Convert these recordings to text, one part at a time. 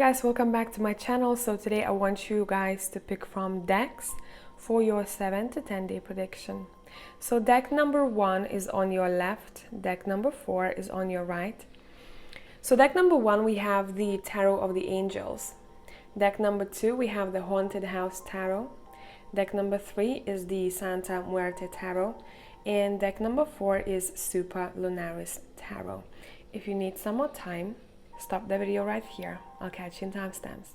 guys, welcome back to my channel. So today I want you guys to pick from decks for your 7 to 10 day prediction. So deck number 1 is on your left, deck number 4 is on your right. So deck number 1 we have the Tarot of the Angels. Deck number 2 we have the Haunted House Tarot. Deck number 3 is the Santa Muerte Tarot. And deck number 4 is Super Lunaris Tarot. If you need some more time, stop the video right here. I'll catch you in timestamps.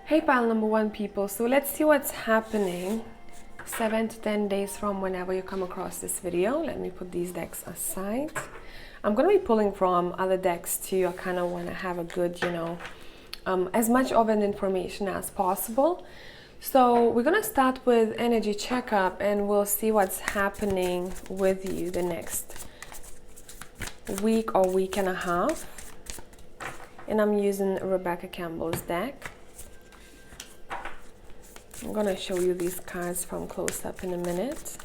Hey pile number 1 people, so let's see what's happening 7 to 10 days from whenever you come across this video. Let me put these decks aside. I'm going to be pulling from other decks too. I kind of want to have a good, as much of an information as possible. So we're going to start with energy checkup and we'll see what's happening with you the next week or week and a half. And I'm using Rebecca Campbell's deck. I'm going to show you these cards from close up in a minute.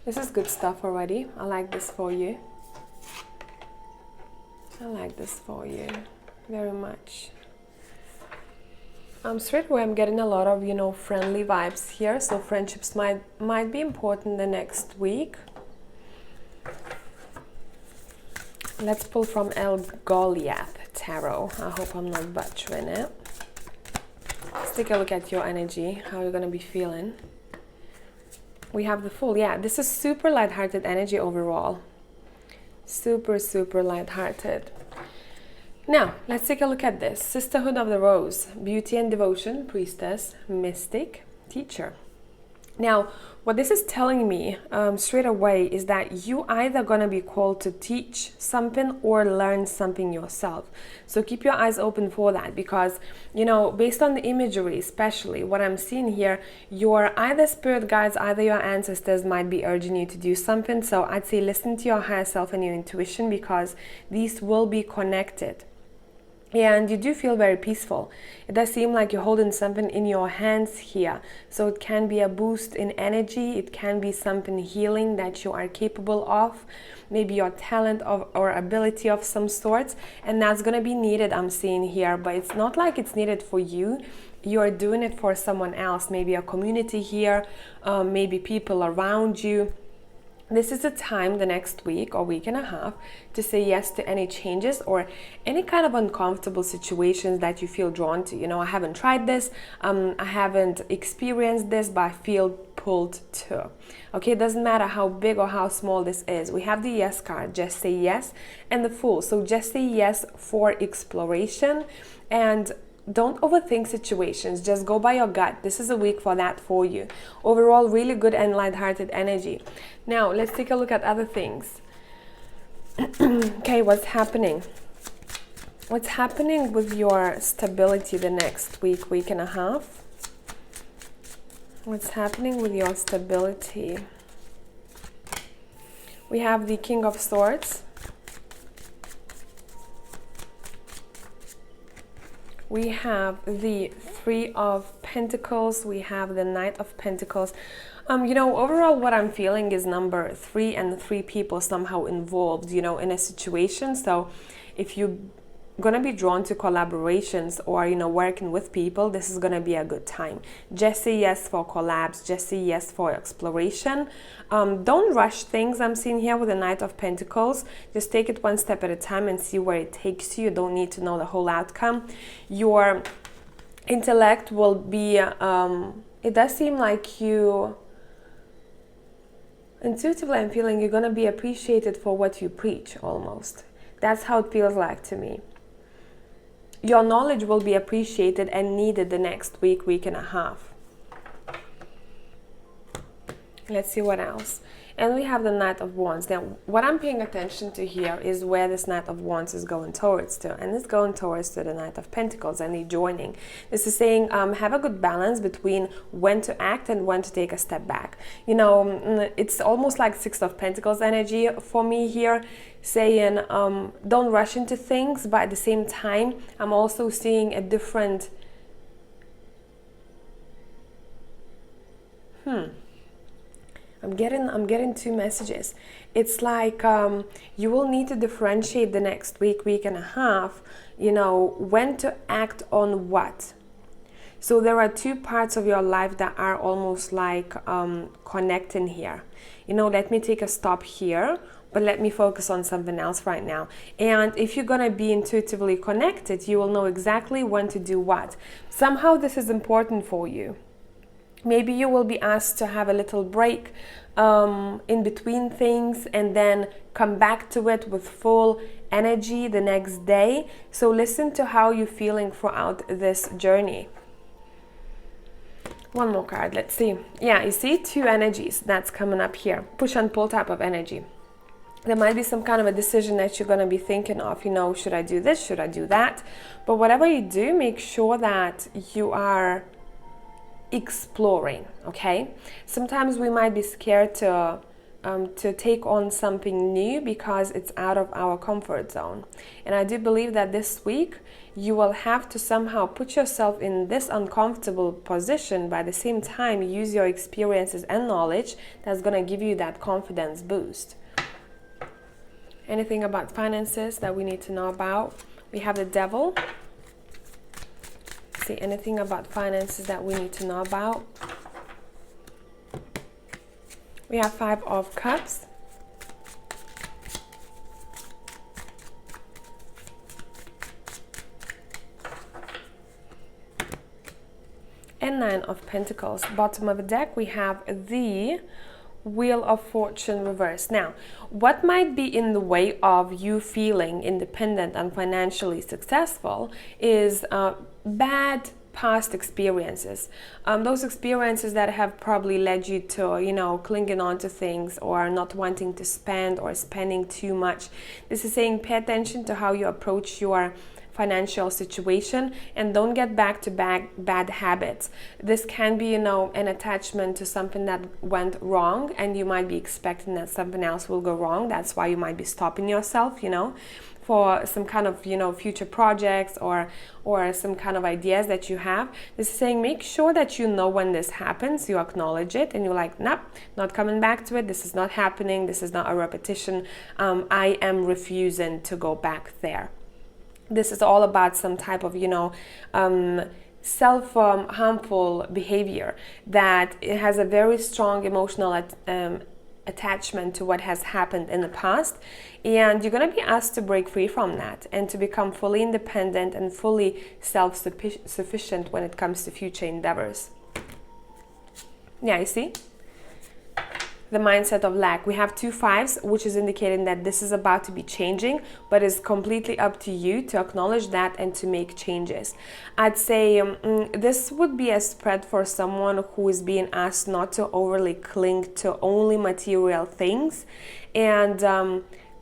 This is good stuff already. I like this for you. I like this for you very much. Straight away I'm getting a lot of, friendly vibes here. So friendships might be important the next week. Let's pull from 𝒃𝒊𝒕𝒉 Tarot. I hope I'm not butchering it. Let's take a look at your energy, how you're going to be feeling. We have the Fool. Yeah, this is super lighthearted energy overall. Super, super lighthearted. Now, let's take a look at this. Sisterhood of the Rose, Beauty and Devotion, Priestess, Mystic, Teacher. Now, what this is telling me straight away is that you either going to be called to teach something or learn something yourself. So keep your eyes open for that because, based on the imagery, especially what I'm seeing here, your either spirit guides, either your ancestors might be urging you to do something. So I'd say listen to your higher self and your intuition because these will be connected. And you do feel very peaceful. It does seem like you're holding something in your hands here. So it can be a boost in energy. It can be something healing that you are capable of. Maybe your talent or ability of some sorts. And that's going to be needed, I'm seeing here. But it's not like it's needed for you. You're doing it for someone else. Maybe a community here. Maybe people around you. This is a time the next week or week and a half to say yes to any changes or any kind of uncomfortable situations that you feel drawn to. I haven't tried this, I haven't experienced this, but I feel pulled to. Okay, it doesn't matter how big or how small this is. We have the Yes card, just say yes, and the Fool. So just say yes for exploration and don't overthink situations. Just go by your gut. This is a week for that for you. Overall, really good and lighthearted energy. Now, let's take a look at other things. Okay, what's happening? What's happening with your stability the next week, week and a half? What's happening with your stability? We have the King of Swords. We have the Three of Pentacles. We have the Knight of Pentacles. Overall what I'm feeling is number 3 and 3 people somehow involved, in a situation. So if you're going to be drawn to collaborations or, working with people, this is going to be a good time. Just say yes for collabs. Just say yes for exploration. Don't rush things. I'm seeing here with the Knight of Pentacles. Just take it one step at a time and see where it takes you. You don't need to know the whole outcome. Your intellect will be, it does seem like you, intuitively I'm feeling you're going to be appreciated for what you preach almost. That's how it feels like to me. Your knowledge will be appreciated and needed the next week, week and a half. Let's see what else. And we have the Knight of Wands. Now, what I'm paying attention to here is where this Knight of Wands is going towards to. And it's going towards to the Knight of Pentacles and the joining. This is saying have a good balance between when to act and when to take a step back. It's almost like Six of Pentacles energy for me here, saying don't rush into things, but at the same time, I'm also seeing a different I'm getting two messages. It's like you will need to differentiate the next week and a half, you know, when to act on what. So there are two parts of your life that are almost like connecting here. You know, let me take a stop here, but let me focus on something else right now. And if you're gonna be intuitively connected, you will know exactly when to do what. Somehow this is important for you. Maybe you will be asked to have a little break in between things and then come back to it with full energy the next day. So listen to how you're feeling throughout this journey. One more card, let's see. Yeah, you see two energies that's coming up here. Push and pull type of energy. There might be some kind of a decision that you're going to be thinking of, you know, should I do this, should I do that? But whatever you do, make sure that you are exploring, okay? Sometimes we might be scared to take on something new because it's out of our comfort zone. And I do believe that this week you will have to somehow put yourself in this uncomfortable position, but at the same time use your experiences and knowledge that's going to give you that confidence boost. Anything about finances that we need to know about? We have the Devil. See, anything about finances that we need to know about? We have 5 of Cups. And 9 of Pentacles. Bottom of the deck, we have the Wheel of Fortune reversed. Now, what might be in the way of you feeling independent and financially successful is bad past experiences. Those experiences that have probably led you to, you know, clinging on to things or not wanting to spend or spending too much. This is saying pay attention to how you approach your financial situation and don't get back to bad habits. This can be, you know, an attachment to something that went wrong and you might be expecting that something else will go wrong. That's why you might be stopping yourself, you know, for some kind of, you know, future projects or some kind of ideas that you have. This is saying make sure that you know when this happens, you acknowledge it and you're like, nope, not coming back to it. This is not happening. This is not a repetition. I am refusing to go back there. This is all about some type of, you know, self-harmful behavior that it has a very strong emotional attachment to what has happened in the past, and you're going to be asked to break free from that and to become fully independent and fully self-sufficient when it comes to future endeavors. Yeah, you see? The mindset of lack. We have 2 5s, which is indicating that this is about to be changing, but it's completely up to you to acknowledge that and to make changes. I'd say this would be a spread for someone who is being asked not to overly cling to only material things and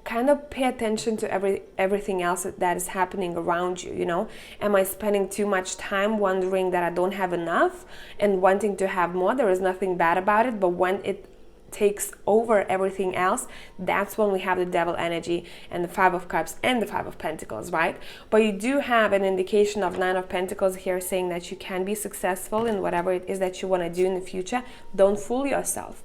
kind of pay attention to everything else that is happening around you, you know? Am I spending too much time wondering that I don't have enough and wanting to have more? There is nothing bad about it, but when it takes over everything else, that's when we have the Devil energy and the 5 of Cups and the 5 of Pentacles, right? But you do have an indication of 9 of Pentacles here saying that you can be successful in whatever it is that you want to do in the future. Don't fool yourself.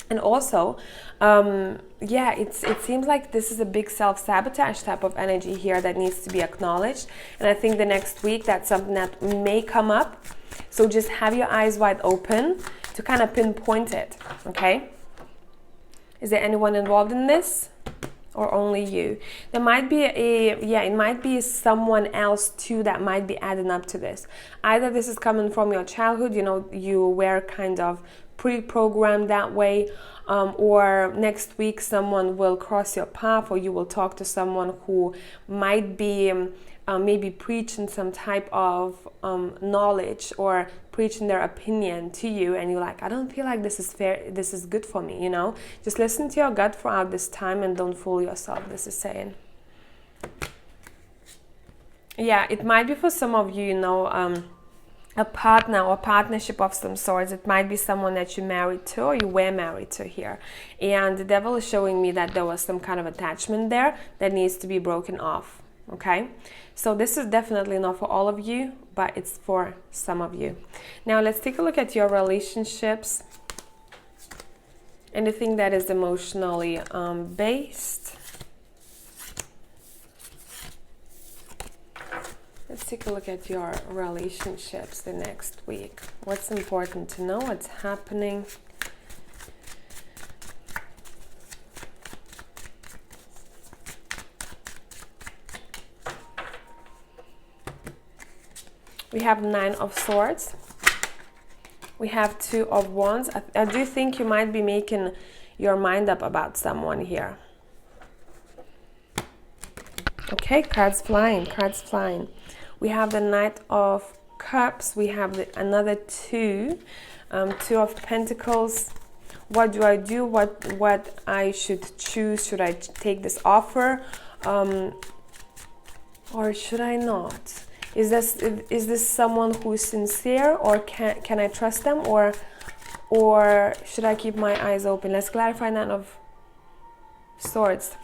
And also, yeah, it seems like this is a big self-sabotage type of energy here that needs to be acknowledged. And I think the next week that's something that may come up. So just have your eyes wide open to kind of pinpoint it, okay? Is there anyone involved in this or only you? There might be it might be someone else too that might be adding up to this. Either this is coming from your childhood, you know, you were kind of pre-programmed that way, or next week someone will cross your path or you will talk to someone who might be maybe preaching some type of knowledge or preaching their opinion to you, and you're like, I don't feel like this is fair, this is good for me, you know? Just listen to your gut throughout this time and don't fool yourself, this is saying. Yeah, it might be for some of you, you know, a partner or partnership of some sorts. It might be someone that you married to or you were married to here. And the Devil is showing me that there was some kind of attachment there that needs to be broken off. Okay, so this is definitely not for all of you, but it's for some of you. Now let's take a look at your relationships anything that is emotionally based. Let's take a look at your relationships the next week. What's important to know? What's happening? We have 9 of Swords. We have 2 of Wands. I do think you might be making your mind up about someone here. Okay, cards flying, cards flying. We have the Knight of Cups. We have another 2. 2 of Pentacles. What do I do? What I should choose? Should I take this offer? Or should I not? Is this someone who is sincere, or can I trust them, or should I keep my eyes open? Let's clarify Nine of Swords.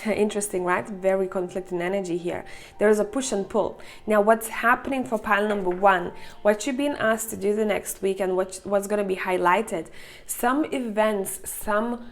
Interesting, right? Very conflicting energy here. There is a push and pull. Now, what's happening for pile number 1? What you're being asked to do the next week, and what's going to be highlighted. Some events, some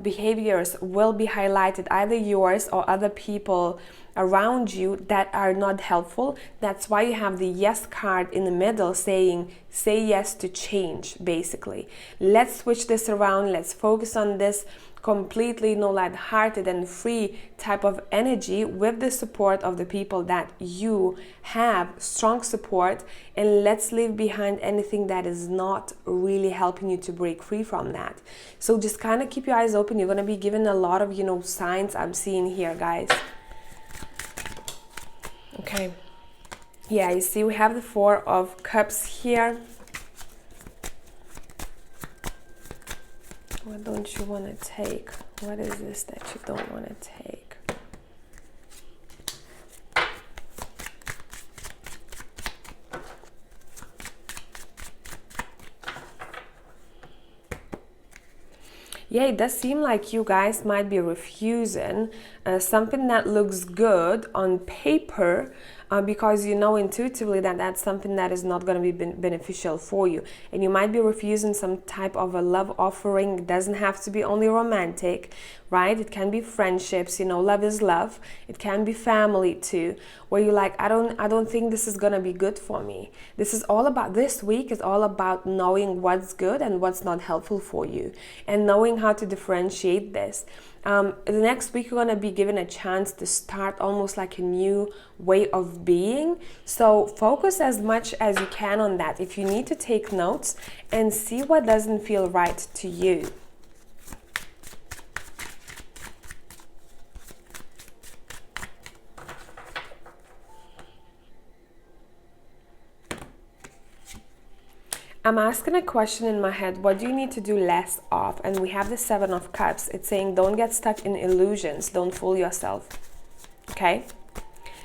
behaviors will be highlighted, either yours or other people around you, that are not helpful. That's why you have the yes card in the middle saying, say yes to change, basically. Let's switch this around. Let's focus on this completely, light-hearted and free type of energy, with the support of the people that you have, strong support, and let's leave behind anything that is not really helping you to break free from that. So just kind of keep your eyes open. You're going to be given a lot of, signs I'm seeing here, guys. Okay. Yeah, you see we have the 4 of Cups here. What don't you want to take? What is this that you don't want to take? Yeah, it does seem like you guys might be refusing something that looks good on paper, because you know intuitively that that's something that is not going to be beneficial for you. And you might be refusing some type of a love offering. It doesn't have to be only romantic, right? It can be friendships, love is love. It can be family too, where you're like, I don't think this is going to be good for me. This week is all about knowing what's good and what's not helpful for you, and knowing how to differentiate this. The next week you're going to be given a chance to start almost like a new way of being. So focus as much as you can on that. If you need to take notes, and see what doesn't feel right to you. I'm asking a question in my head. What do you need to do less of? And we have the 7 of Cups. It's saying don't get stuck in illusions. Don't fool yourself. Okay?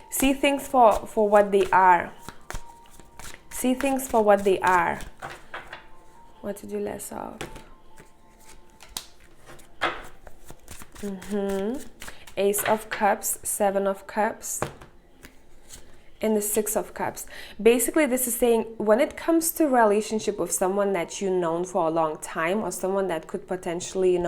See things for what they are. See things for what they are. What to do less of? Ace of Cups, 7 of Cups, and the 6 of Cups. Basically, this is saying when it comes to relationship with someone that you've known for a long time, or someone that could potentially,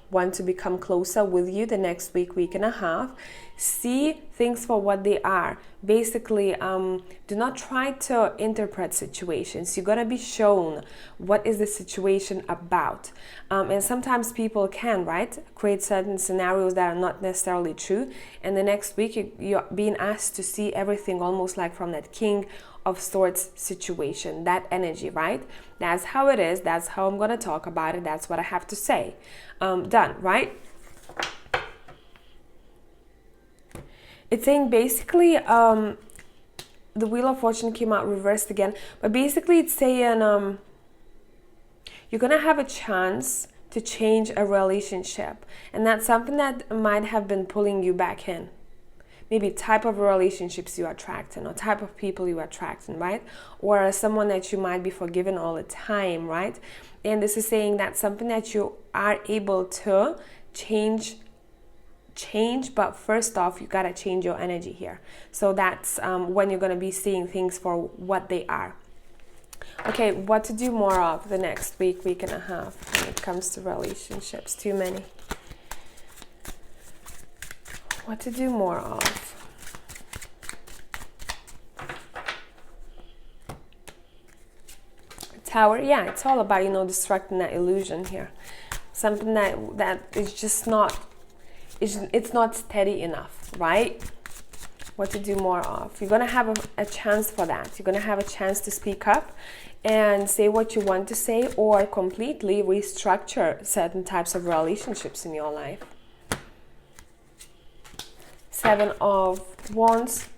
want to become closer with you the next week and a half, see things for what they are. Basically, do not try to interpret situations. You're going to be shown what is the situation about. And sometimes people can, right, create certain scenarios that are not necessarily true. And the next week, you're being asked to see everything almost like from that King of Swords situation, that energy, right? That's how it is. That's how I'm going to talk about it. That's what I have to say. Done, right? It's saying basically, the Wheel of Fortune came out reversed again, but basically it's saying you're going to have a chance to change a relationship, and that's something that might have been pulling you back in. Maybe type of relationships you are attracting, or type of people you are attracting, right? Or someone that you might be forgiving all the time, right? And this is saying that's something that you are able to change, but first off, you gotta change your energy here. So that's when you're gonna be seeing things for what they are. Okay, what to do more of the next week, week and a half when it comes to relationships? Too many. What to do more of? Tower, yeah, it's all about, you know, destructing that illusion here. Something that is just not, it's not steady enough, right? What to do more of? You're gonna have a chance for that. You're gonna have a chance to speak up and say what you want to say, or completely restructure certain types of relationships in your life. 7 of Wands.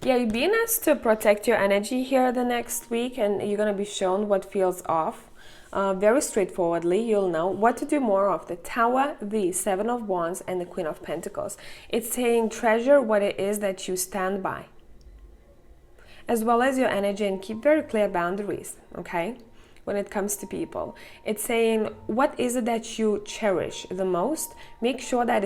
Yeah, you're being asked to protect your energy here the next week, and you're going to be shown what feels off. Very straightforwardly, you'll know what to do more of. The Tower, the 7 of Wands, and the Queen of Pentacles. It's saying treasure what it is that you stand by, as well as your energy, and keep very clear boundaries, okay? When it comes to people, it's saying what is it that you cherish the most. Make sure that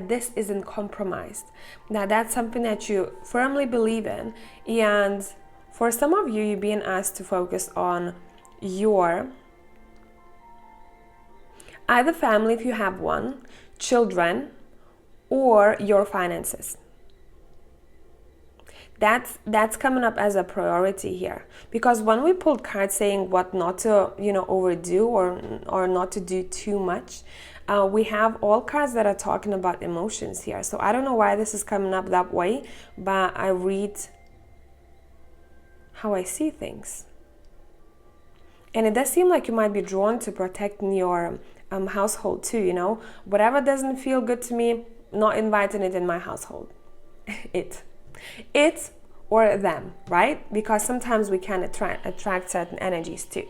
this isn't compromised. Now that's something that you firmly believe in, and for some of you, you're being asked to focus on your either family if you have one, children, or your finances. That's coming up as a priority here, because when we pulled cards saying what not to, you know, overdo or not to do too much, we have all cards that are talking about emotions here. So I don't know why this is coming up that way, but I read how I see things, and it does seem like you might be drawn to protecting your household too. You know, whatever doesn't feel good to me, not inviting it in my household. it or them, right? Because sometimes we can attract certain energies too.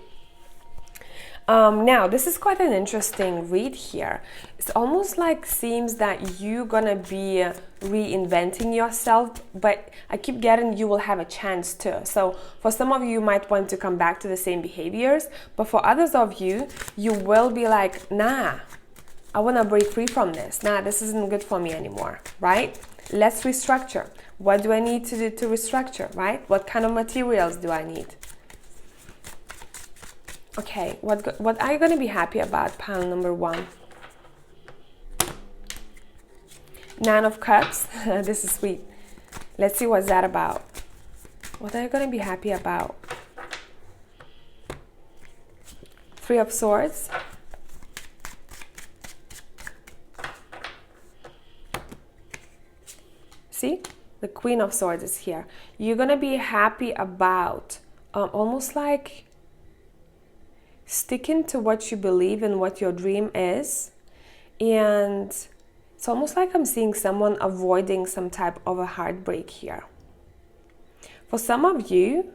Now, this is quite an interesting read here. It's almost like seems that you're gonna be reinventing yourself, but I keep getting you will have a chance to. So for some of you, you might want to come back to the same behaviors, but for others of you, you will be like, nah, I wanna break free from this. Nah, this isn't good for me anymore, right? Let's restructure. What do I need to do to restructure, right? What kind of materials do I need? Okay, what are you going to be happy about, pile number 1? 9 of Cups. This is sweet. Let's see what's that about. What are you going to be happy about? 3 of Swords. See? The Queen of Swords is here. You're going to be happy about almost like sticking to what you believe and what your dream is. And it's almost like I'm seeing someone avoiding some type of a heartbreak here. For some of you,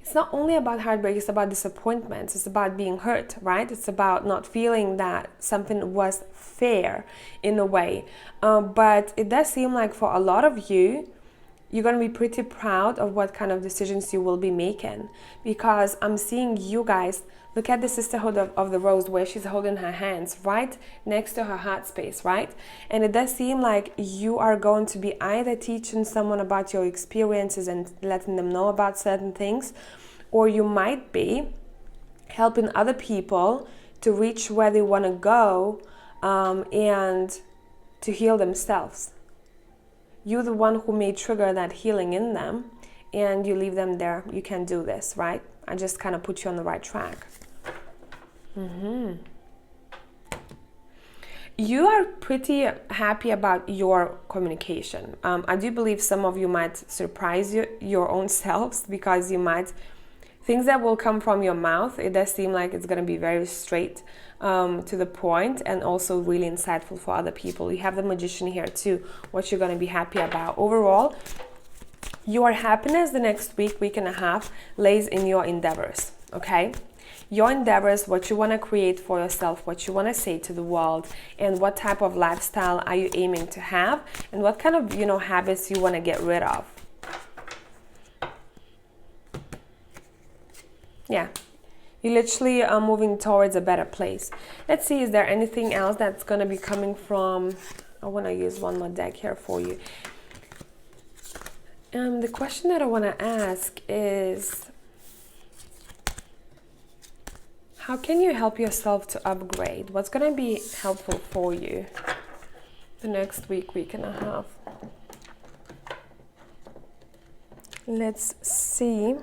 it's not only about heartbreak, it's about disappointments, it's about being hurt, right? It's about not feeling that something was fair in a way. But it does seem like for a lot of you, you're going to be pretty proud of what kind of decisions you will be making, because I'm seeing you guys, look at the Sisterhood of the Rose where she's holding her hands right next to her heart space, right? And it does seem like you are going to be either teaching someone about your experiences and letting them know about certain things, or you might be helping other people to reach where they want to go and to heal themselves. You're the one who may trigger that healing in them, and you leave them there. You can do this, right? I just kind of put you on the right track. You are pretty happy about your communication. I do believe some of you might surprise your own selves, because you might, things that will come from your mouth, it does seem like it's going to be very straight to the point, and also really insightful for other people. You have the Magician here too, what you're going to be happy about. Overall, your happiness the next week and a half lays in your endeavors, okay? Your endeavors, what you want to create for yourself, what you want to say to the world, and what type of lifestyle are you aiming to have, and what kind of, habits you want to get rid of. Yeah, You literally are moving towards a better place. Let's see, is there anything else that's going to be coming from... I want to use one more deck here for you. The question that I want to ask is, how can you help yourself to upgrade? What's going to be helpful for you the next week, week and a half? Let's see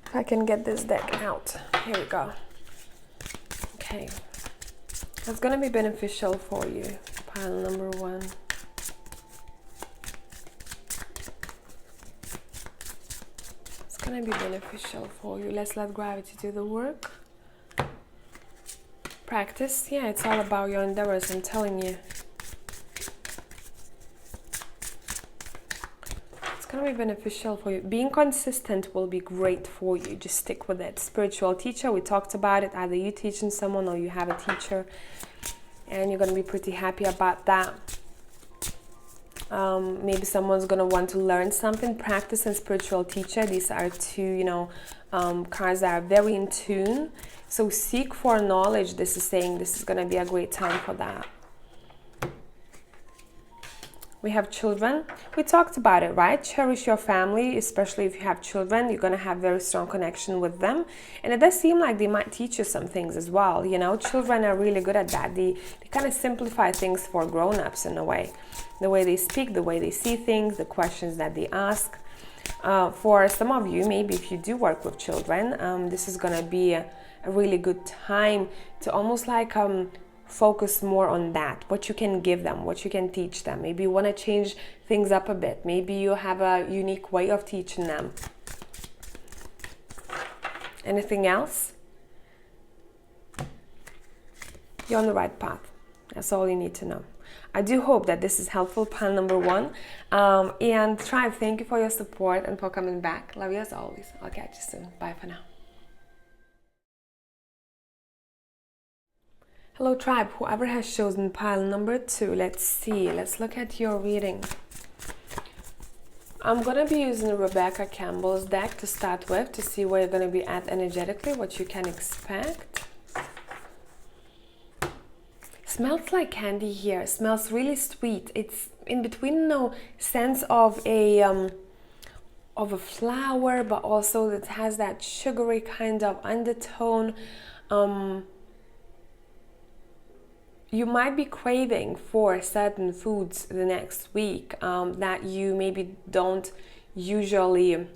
if I can get this deck out. Here we go. Okay. That's going to be beneficial for you. Pile number 1. It's going to be beneficial for you. Let's let gravity do the work. Practice. Yeah, it's all about your endeavors, I'm telling you. It's going to be beneficial for you. Being consistent will be great for you. Just stick with it. Spiritual teacher, we talked about it. Either you teaching someone or you have a teacher. And you're going to be pretty happy about that. Maybe someone's going to want to learn something. Practice and spiritual teacher. These are two, you know, cards that are very in tune. So seek for knowledge. This is saying this is going to be a great time for that. We have children. We talked about it, right? Cherish your family, especially if you have children. You're going to have very strong connection with them. And it does seem like they might teach you some things as well. You know, children are really good at that. They kind of simplify things for grown-ups in a way. The way they speak, the way they see things, the questions that they ask. For some of you, maybe if you do work with children, this is going to be a really good time to almost like... focus more on that, what you can give them, what you can teach them. Maybe you want to change things up a bit. Maybe you have a unique way of teaching them. Anything else? You're on the right path. That's all you need to know. I do hope that this is helpful, pile number 1. And Tribe, thank you for your support and for coming back. Love you as always. I'll catch you soon. Bye for now. Hello Tribe, whoever has chosen pile number 2, let's see, let's look at your reading. I'm going to be using Rebecca Campbell's deck to start with, to see where you're going to be at energetically, what you can expect. Smells like candy here, smells really sweet. It's in between no sense of a flower, but also it has that sugary kind of undertone. You might be craving for certain foods the next week that you maybe don't usually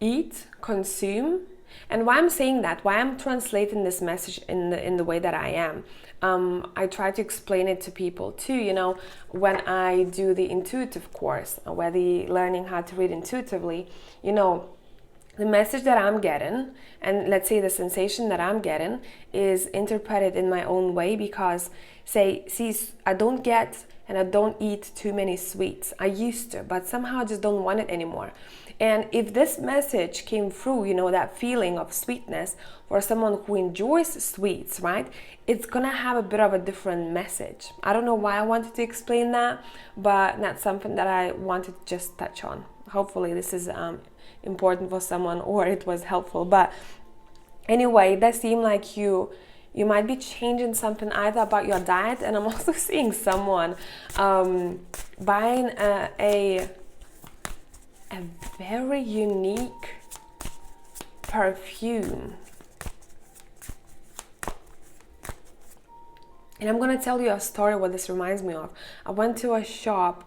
eat, consume. And why I'm saying that, why I'm translating this message in the way that I am, I try to explain it to people too, you know, when I do the intuitive course, where the learning how to read intuitively, you know, the message that I'm getting, and let's say the sensation that I'm getting, is interpreted in my own way because, see, I don't get and I don't eat too many sweets. I used to, but somehow I just don't want it anymore. And if this message came through, you know, that feeling of sweetness for someone who enjoys sweets, right? It's gonna have a bit of a different message. I don't know why I wanted to explain that, but that's something that I wanted to just touch on. Hopefully this is important for someone, or it was helpful. But anyway, it does seem like you might be changing something either about your diet, and I'm also seeing someone buying a very unique perfume. And I'm gonna tell you a story what this reminds me of. I went to a shop,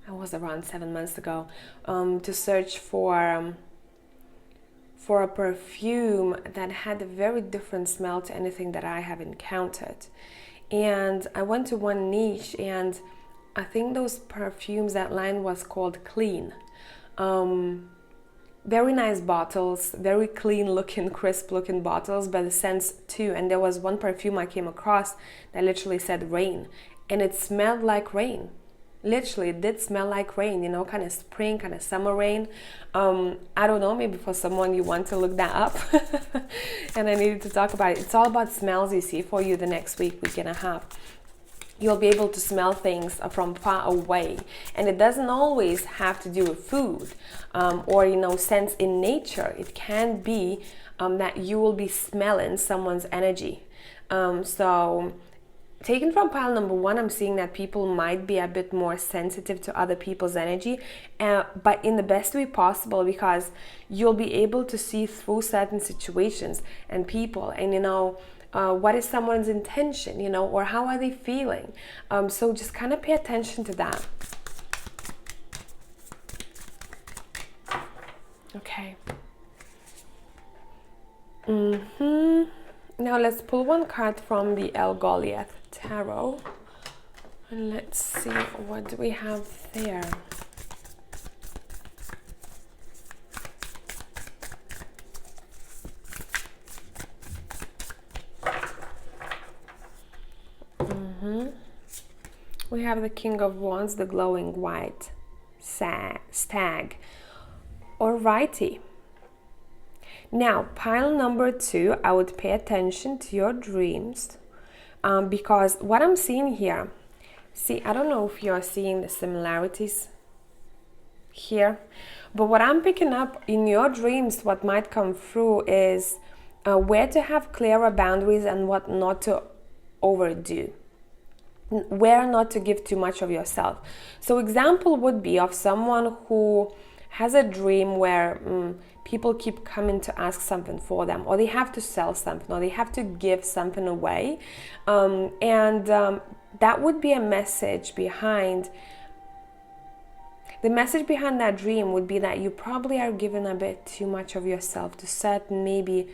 I was around 7 months ago, to search for a perfume that had a very different smell to anything that I have encountered. And I went to one niche, and I think those perfumes, that line was called Clean. Very nice bottles, very clean looking, crisp looking bottles, but the scents too. And there was one perfume I came across that literally said rain, and it smelled like rain. Literally, it did smell like rain, you know, kind of spring, kind of summer rain. I don't know, maybe for someone you want to look that up. And I needed to talk about it. It's all about smells, you see, for you the next week, week and a half. You'll be able to smell things from far away, and it doesn't always have to do with food or, you know, sense in nature. It can be that you will be smelling someone's energy. So taken from pile number one, I'm seeing that people might be a bit more sensitive to other people's energy, but in the best way possible, because you'll be able to see through certain situations and people, and, you know, what is someone's intention, you know, or how are they feeling. So just kind of pay attention to that. Okay. Now let's pull one card from the 𝒃𝐿𝐺𝐬 Tarot, and let's see what do we have there. We have the King of Wands, the glowing white stag. Alrighty. Now, pile number two, I would pay attention to your dreams, because what I'm seeing here, see, I don't know if you're seeing the similarities here, but what I'm picking up in your dreams, what might come through is where to have clearer boundaries and what not to overdo, where not to give too much of yourself. So example would be of someone who has a dream where people keep coming to ask something for them, or they have to sell something, or they have to give something away, and that would be a message behind. The message behind that dream would be that you probably are giving a bit too much of yourself to certain, maybe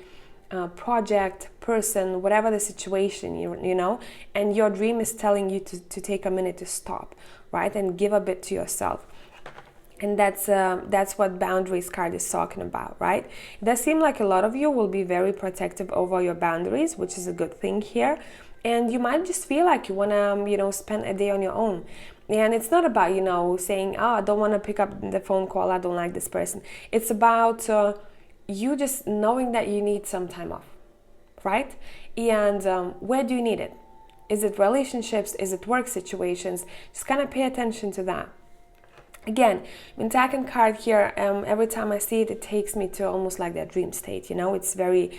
project, person, whatever the situation, you know, and your dream is telling you to take a minute to stop, right, and give a bit to yourself. And that's what boundaries card is talking about, right? It does seem like a lot of you will be very protective over your boundaries, which is a good thing here. And you might just feel like you want to, you know, spend a day on your own. And it's not about, you know, saying, oh, I don't want to pick up the phone call, I don't like this person. It's about you just knowing that you need some time off, right? And where do you need it? Is it relationships? Is it work situations? Just kind of pay attention to that. Again, Mentakan card here, every time I see it, it takes me to almost like that dream state, you know, it's very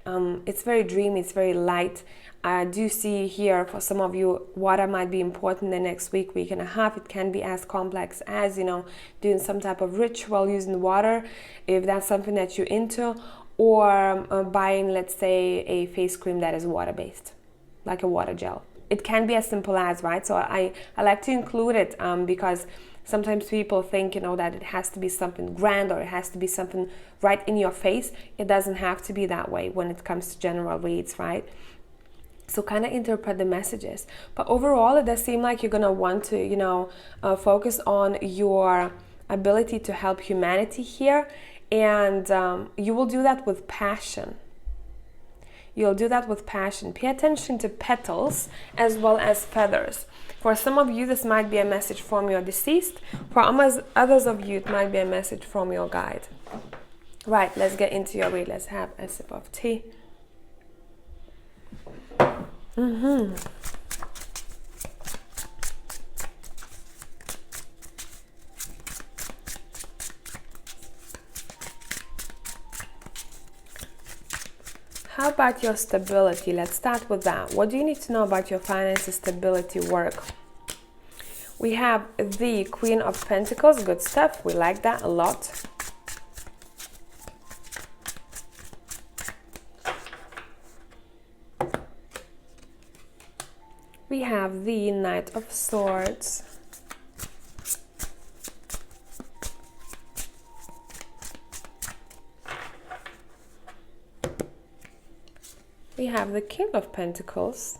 dreamy, it's very light. I do see here for some of you, water might be important the next week, week and a half. It can be as complex as, you know, doing some type of ritual using water, if that's something that you're into, or buying, let's say, a face cream that is water-based, like a water gel. It can be as simple as, right? So I like to include it because sometimes people think, you know, that it has to be something grand or it has to be something right in your face. It doesn't have to be that way when it comes to general reads, right? So kind of interpret the messages. But overall, it does seem like you're going to want to, you know, focus on your ability to help humanity here. And you will do that with passion. You'll do that with passion. Pay attention to petals as well as feathers. For some of you, this might be a message from your deceased. For others of you, it might be a message from your guide. Right, let's get into your read. Let's have a sip of tea. How about your stability? Let's start with that. What do you need to know about your finances, stability, work? We have the Queen of Pentacles. Good stuff. We like that a lot. We have the Knight of Swords. We have the King of Pentacles.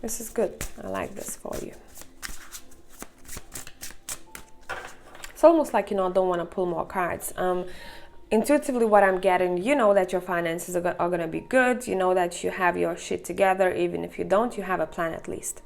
This is good. I like this for you. It's almost like, you know, I don't want to pull more cards. Intuitively, what I'm getting, you know that your finances are going to be good. You know that you have your shit together. Even if you don't, you have a plan at least.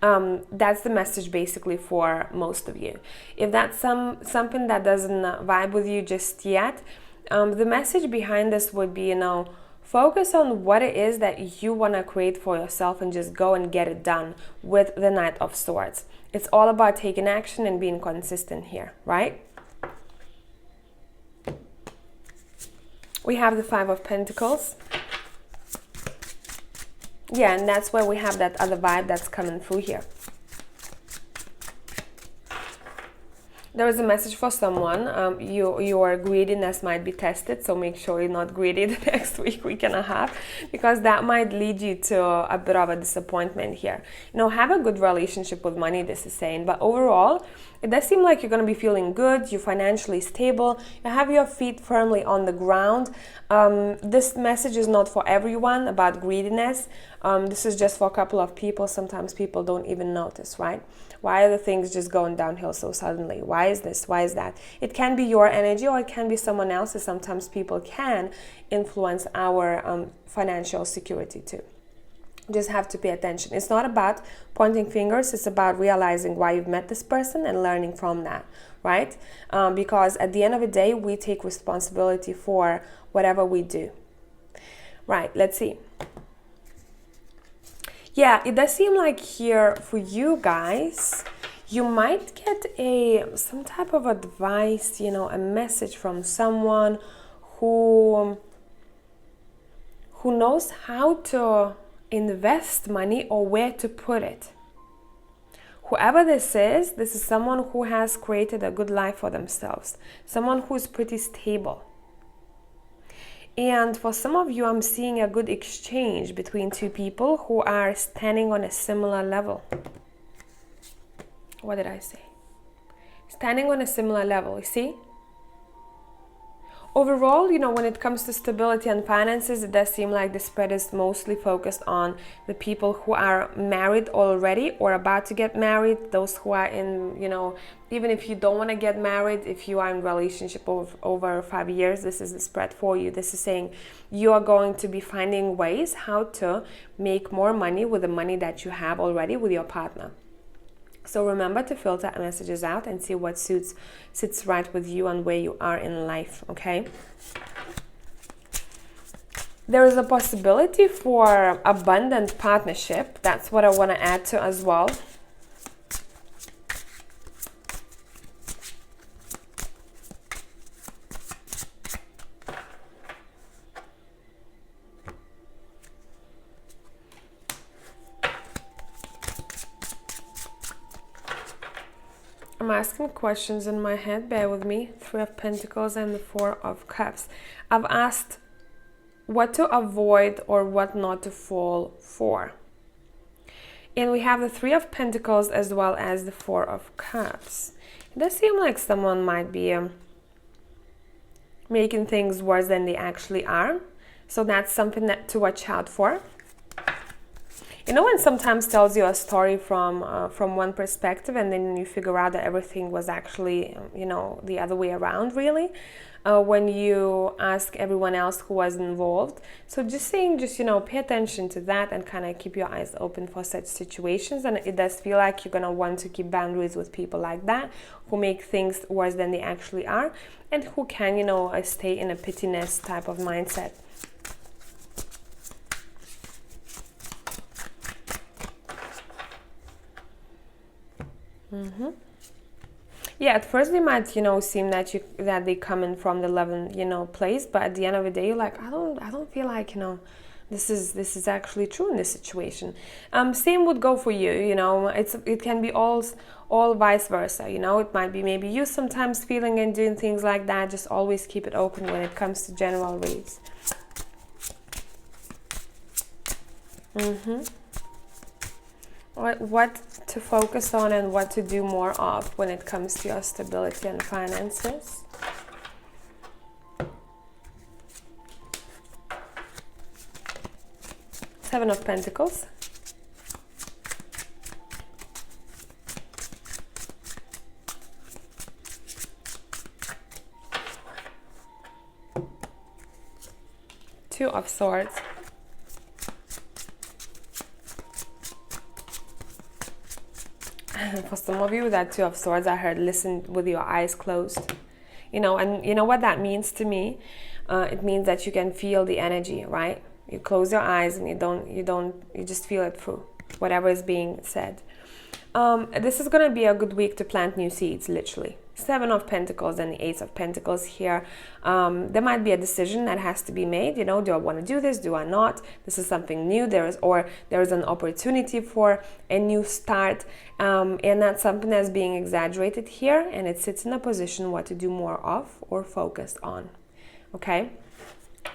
That's the message basically for most of you. If that's something that doesn't vibe with you just yet, the message behind this would be, you know, Focus on what it is that you want to create for yourself and just go and get it done with the Knight of Swords. It's all about taking action and being consistent here, right? We have the Five of Pentacles. Yeah, and that's where we have that other vibe that's coming through here. There is a message for someone. Your greediness might be tested, so make sure you're not greedy the next week and a half, because that might lead you to a bit of a disappointment here. You know, have a good relationship with money, this is saying, but overall, it does seem like you're going to be feeling good, you're financially stable, you have your feet firmly on the ground. This message is not for everyone about greediness. This is just for a couple of people. Sometimes people don't even notice, right? Why are the things just going downhill so suddenly? Why is this? Why is that? It can be your energy or it can be someone else's. Sometimes people can influence our financial security too. Just have to pay attention. It's not about pointing fingers. It's about realizing why you've met this person and learning from that, right? Because at the end of the day, we take responsibility for whatever we do. Right, let's see. Yeah, it does seem like here for you guys, you might get some type of advice, you know, a message from someone who knows how to invest money or where to put it. Whoever this is someone who has created a good life for themselves, someone who is pretty stable. And for some of you, I'm seeing a good exchange between two people who are standing on a similar level. What did I say? Standing on a similar level, you see? Overall, you know, when it comes to stability and finances, it does seem like the spread is mostly focused on the people who are married already or about to get married, those who are in, you know, even if you don't want to get married, if you are in a relationship over 5 years, this is the spread for you. This is saying you are going to be finding ways how to make more money with the money that you have already with your partner. So remember to filter messages out and see what sits right with you and where you are in life, okay? There is a possibility for abundant partnership. That's what I want to add to as well. I'm asking questions in my head, bear with me. Three of Pentacles and the Four of Cups. I've asked what to avoid or what not to fall for. And we have the Three of Pentacles as well as the Four of Cups. It does seem like someone might be making things worse than they actually are. So that's something to watch out for. You know, when sometimes tells you a story from one perspective and then you figure out that everything was actually, you know, the other way around, really, when you ask everyone else who was involved. So just saying, you know, pay attention to that and kind of keep your eyes open for such situations. And it does feel like you're going to want to keep boundaries with people like that, who make things worse than they actually are, and who can, you know, stay in a pityness type of mindset. Yeah, at first they might, you know, seem that they come in from the 11th, you know, place, but at the end of the day, you're like, I don't feel like, you know, this is actually true in this situation. Same would go for you, you know. It can be all vice versa, you know. It might be maybe you sometimes feeling and doing things like that. Just always keep it open when it comes to general reads. What to focus on and what to do more of when it comes to your stability and finances. Seven of Pentacles. Two of Swords. For some of you, that Two of Swords, I heard listen with your eyes closed. You know, and you know what that means to me? it means that you can feel the energy, right? You close your eyes and you just feel it through whatever is being said. This is going to be a good week to plant new seeds, literally. 7 of Pentacles and the 8 of Pentacles here. There might be a decision that has to be made. You know, do I want to do this? Do I not? This is something new. There is an opportunity for a new start. And that's something that's being exaggerated here. And it sits in a position what to do more of or focus on. Okay?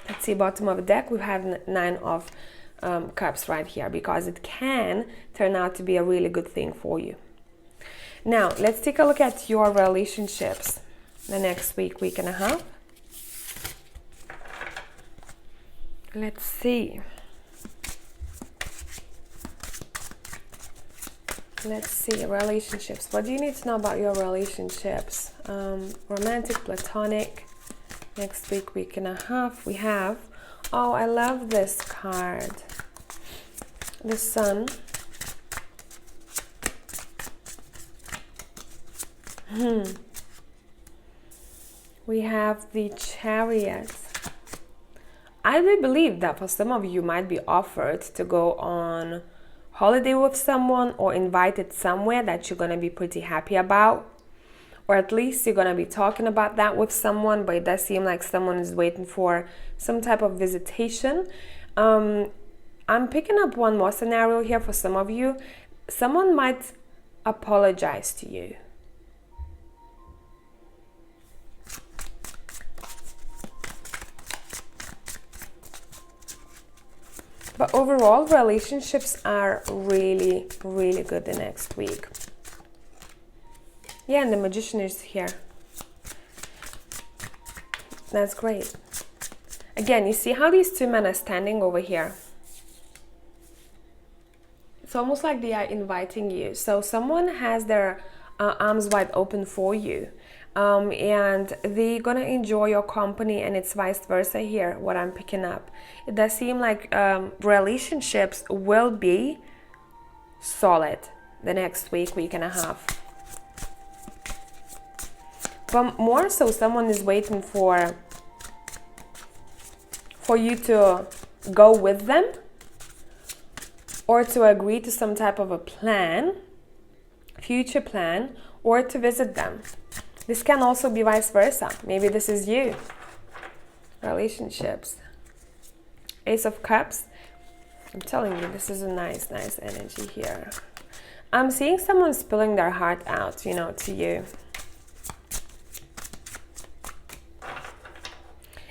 Let's see, bottom of the deck, we have 9 of Cups right here, because it can turn out to be a really good thing for you. Now, let's take a look at your relationships the next week and a half. Let's see. Let's see, relationships. What do you need to know about your relationships? Romantic, platonic. Next week and a half, we have, oh, I love this card. The Sun. We have the Chariot. I do believe that for some of you might be offered to go on holiday with someone or invited somewhere that you're going to be pretty happy about. Or at least you're going to be talking about that with someone, but it does seem like someone is waiting for some type of visitation. I'm picking up one more scenario here for some of you. Someone might apologize to you. But overall, relationships are really, really good the next week. Yeah, and the Magician is here. That's great. Again, you see how these two men are standing over here? It's almost like they are inviting you. So someone has their arms wide open for you. And they're going to enjoy your company, and it's vice versa here, what I'm picking up. It does seem like relationships will be solid the next week and a half. But more so, someone is waiting for you to go with them or to agree to some type of a plan, future plan, or to visit them. This can also be vice versa. Maybe this is you. Relationships. Ace of Cups. I'm telling you, this is a nice energy here. I'm seeing someone spilling their heart out, you know, to you.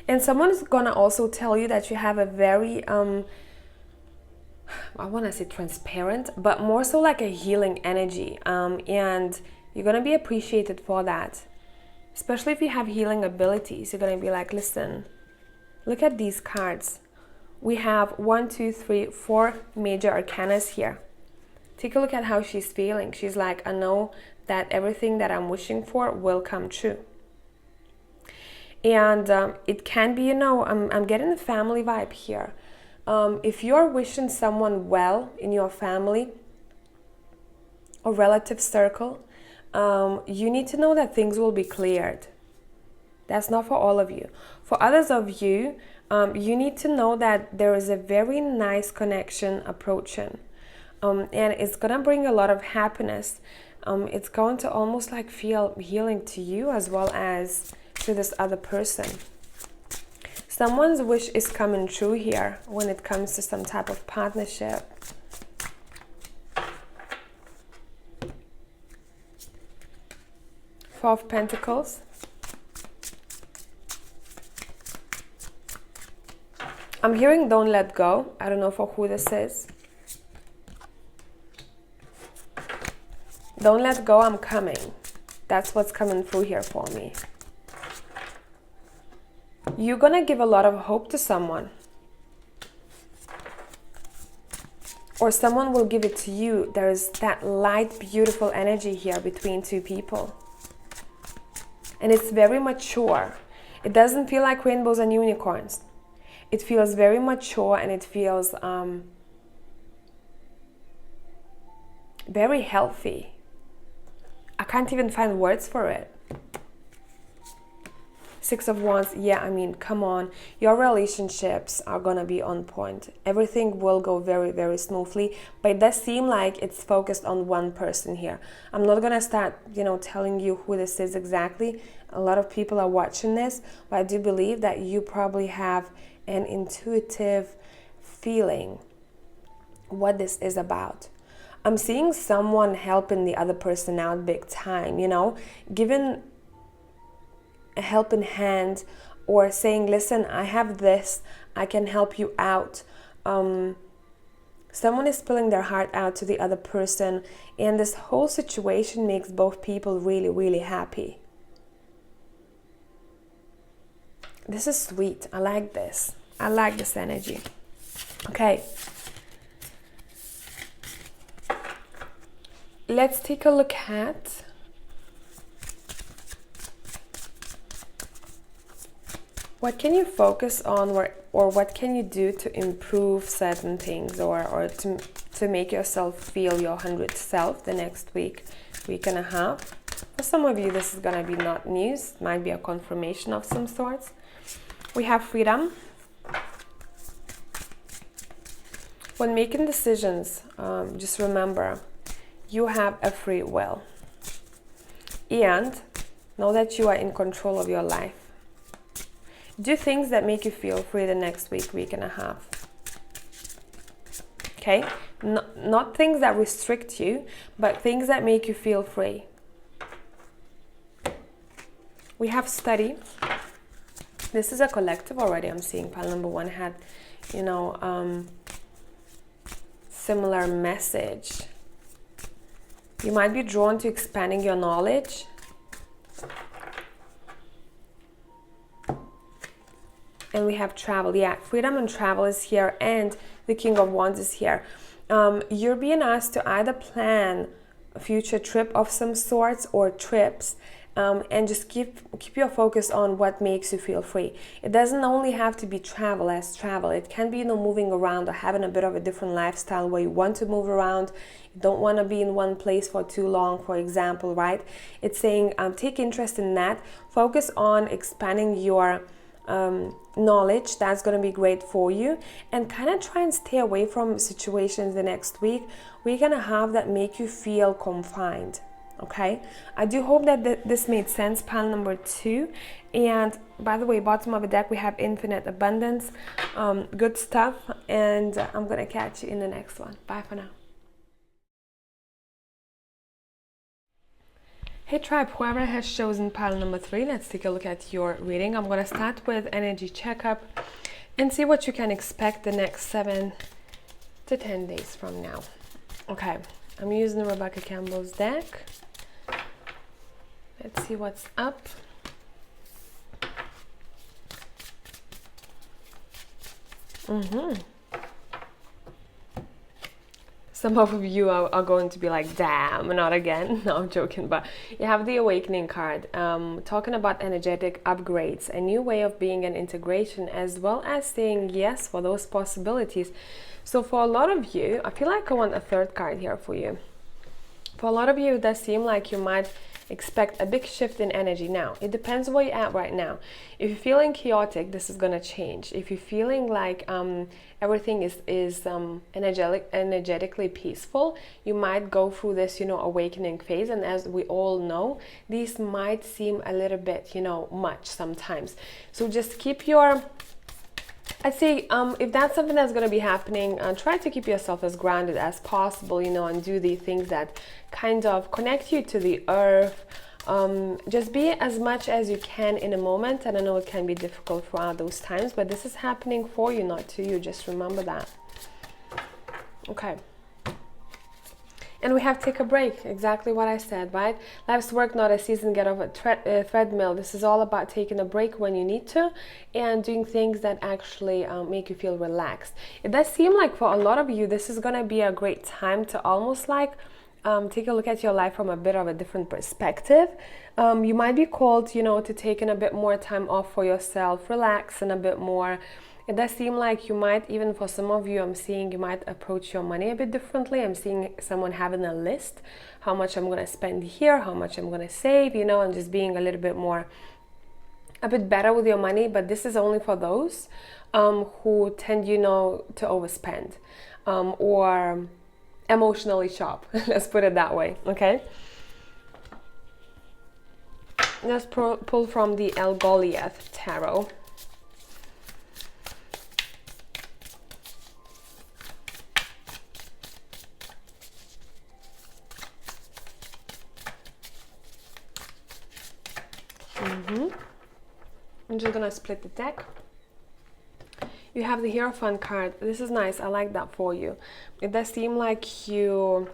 And someone is going to also tell you that you have a very, I want to say transparent, but more so like a healing energy. And you're going to be appreciated for that. Especially if you have healing abilities. You're going to be like, listen, look at these cards. We have 1, 2, 3, 4 major arcanas here. Take a look at how she's feeling. She's like, I know that everything that I'm wishing for will come true. And it can be, you know, I'm getting a family vibe here. If you're wishing someone well in your family or relative circle, you need to know that things will be cleared. That's not for all of you. For others of you, you need to know that there is a very nice connection approaching. And it's going to bring a lot of happiness. It's going to almost like feel healing to you as well as to this other person. Someone's wish is coming true here when it comes to some type of partnership. Four of Pentacles. I'm hearing don't let go. I don't know for who this is. Don't let go, I'm coming. That's what's coming through here for me. You're going to give a lot of hope to someone. Or someone will give it to you. There is that light, beautiful energy here between two people. And it's very mature. It doesn't feel like rainbows and unicorns. It feels very mature, and it feels very healthy. I can't even find words for it. Six of Wands, yeah, I mean, come on. Your relationships are gonna be on point. Everything will go very, very smoothly, but it does seem like it's focused on one person here. I'm not gonna start, you know, telling you who this is exactly. A lot of people are watching this, but I do believe that you probably have an intuitive feeling what this is about. I'm seeing someone helping the other person out big time, you know, giving a helping hand, or saying, listen, I have this, I can help you out. Someone is spilling their heart out to the other person, and this whole situation makes both people really, really happy. This is sweet. I like this. I like this energy. Okay. Let's take a look at what can you focus on, or what can you do to improve certain things, or to make yourself feel your 100th self the next week and a half. For some of you, this is going to be not news, might be a confirmation of some sorts. We have freedom. When making decisions, just remember, you have a free will. And know that you are in control of your life. Do things that make you feel free the next week and a half. Okay? Not things that restrict you, but things that make you feel free. We have study. This is a collective already. I'm seeing pile number one had, you know, similar message. You might be drawn to expanding your knowledge. And we have travel. Yeah, freedom and travel is here, and the King of Wands is here. You're being asked to either plan a future trip of some sorts, or trips, and just keep your focus on what makes you feel free. It doesn't only have to be travel as travel. It can be, you know, moving around or having a bit of a different lifestyle where you want to move around. You don't want to be in one place for too long, for example, right? It's saying take interest in that. Focus on expanding your knowledge. That's going to be great for you, and kind of try and stay away from situations the next week we're going to have that make you feel confined. Okay, I do hope that this made sense, pile number two. And by the way, bottom of the deck we have infinite abundance, good stuff, and I'm gonna catch you in the next one. Bye for now. Hey tribe, whoever has chosen pile number three, let's take a look at your reading. I'm going to start with energy checkup and see what you can expect the next 7 to 10 days from now. Okay, I'm using Rebecca Campbell's deck. Let's see what's up. Some of you are going to be like, damn, not again. No, I'm joking, but you have the Awakening card, talking about energetic upgrades, a new way of being, and integration, as well as saying yes for those possibilities. So for a lot of you, I feel like I want a third card here for you. For a lot of you, it does seem like you might expect a big shift in energy. Now, it depends where you're at right now. If you're feeling chaotic, this is going to change. If you're feeling like everything is energetically peaceful, you might go through this, you know, awakening phase. And as we all know, these might seem a little bit, you know, much sometimes. So just keep your... I'd say if that's something that's going to be happening, try to keep yourself as grounded as possible, you know, and do the things that kind of connect you to the earth. Just be as much as you can in a moment. And I know it can be difficult throughout those times, but this is happening for you, not to you. Just remember that. Okay. And we have take a break, exactly what I said, right? Life's work, not a season, get off a treadmill. This is all about taking a break when you need to and doing things that actually make you feel relaxed. It does seem like for a lot of you, this is going to be a great time to almost like take a look at your life from a bit of a different perspective. You might be called, you know, to taking a bit more time off for yourself, relax, and a bit more. It does seem like you might, even for some of you, I'm seeing you might approach your money a bit differently. I'm seeing someone having a list, how much I'm going to spend here, how much I'm going to save, you know, and just being a little bit more a bit better with your money, but this is only for those who tend, you know, to overspend or emotionally shop. Let's put it that way, okay? Let's pull from the 𝒃𝒊𝒕𝒉 tarot. I'm just gonna split the deck. You have the Hierophant card. This is nice. I like that for you. It does seem like you...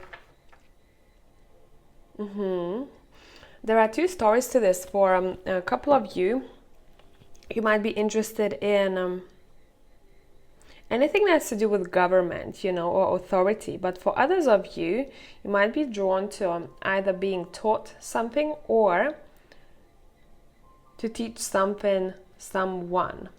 There are two stories to this. For a couple of you, you might be interested in anything that has to do with government, you know, or authority. But for others of you, you might be drawn to either being taught something or to teach something, someone.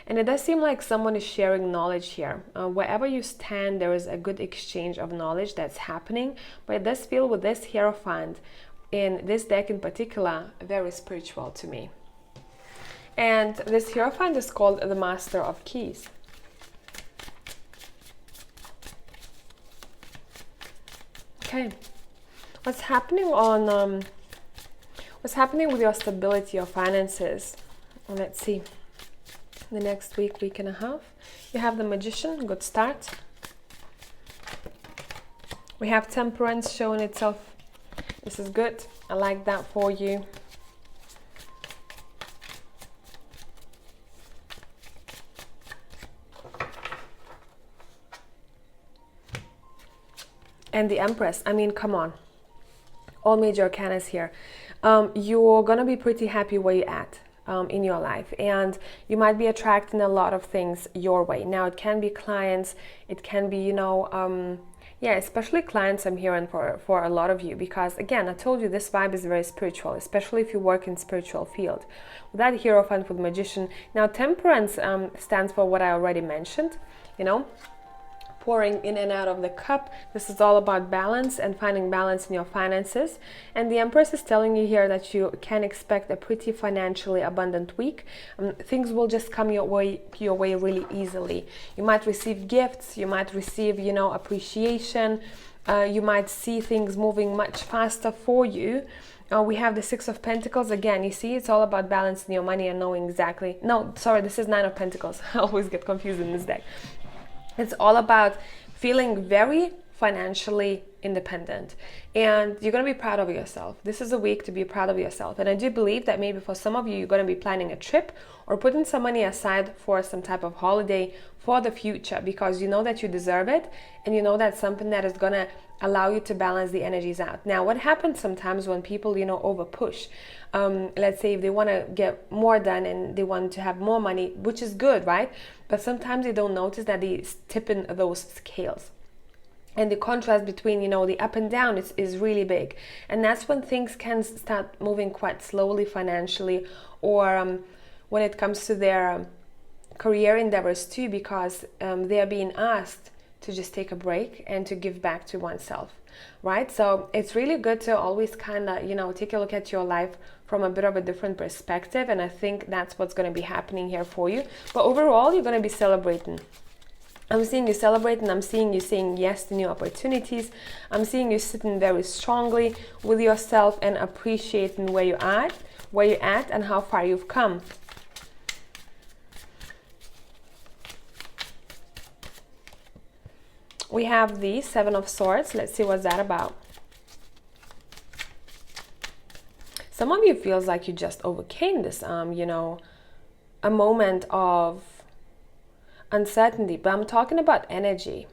And it does seem like someone is sharing knowledge here. Wherever you stand, there is a good exchange of knowledge that's happening. But it does feel with this Hierophant, in this deck in particular, very spiritual to me. And this Hierophant is called the Master of Keys. Okay, what's happening on... what's happening with your stability of finances? Let's see. The next week, week and a half. You have the Magician, good start. We have Temperance showing itself. This is good. I like that for you. And the Empress. I mean, come on. All major arcanas here. You're gonna be pretty happy where you're at in your life, and you might be attracting a lot of things your way. Now, it can be clients, it can be, you know, yeah, especially clients I'm hearing for a lot of you, because again, I told you this vibe is very spiritual, especially if you work in spiritual field. With that Hierophant with Magician. Now, Temperance stands for what I already mentioned, you know, pouring in and out of the cup. This is all about balance and finding balance in your finances. And the Empress is telling you here that you can expect a pretty financially abundant week. Things will just come your way really easily. You might receive gifts, you might receive, you know, appreciation. You might see things moving much faster for you. We have the Six of Pentacles. Again, you see, it's all about balancing your money and knowing exactly... No, sorry, this is Nine of Pentacles. I always get confused in this deck. It's all about feeling very financially independent, and you're going to be proud of yourself. This is a week to be proud of yourself. And I do believe that maybe for some of you, you're going to be planning a trip or putting some money aside for some type of holiday for the future, because you know that you deserve it, and you know that's something that is going to allow you to balance the energies out. Now, what happens sometimes when people, you know, over push, let's say if they want to get more done and they want to have more money, which is good, right? But sometimes they don't notice that they tip in those scales. And the contrast between, you know, the up and down is really big. And that's when things can start moving quite slowly financially, or when it comes to their career endeavors too, because they are being asked to just take a break and to give back to oneself, right? So it's really good to always kind of, you know, take a look at your life from a bit of a different perspective. And I think that's what's going to be happening here for you. But overall, you're going to be celebrating. I'm seeing you celebrating. I'm seeing you saying yes to new opportunities. I'm seeing you sitting very strongly with yourself and appreciating where you're at, and how far you've come. We have the Seven of Swords. Let's see what's that about. Some of you feels like you just overcame this, you know, a moment of uncertainty, but I'm talking about energy.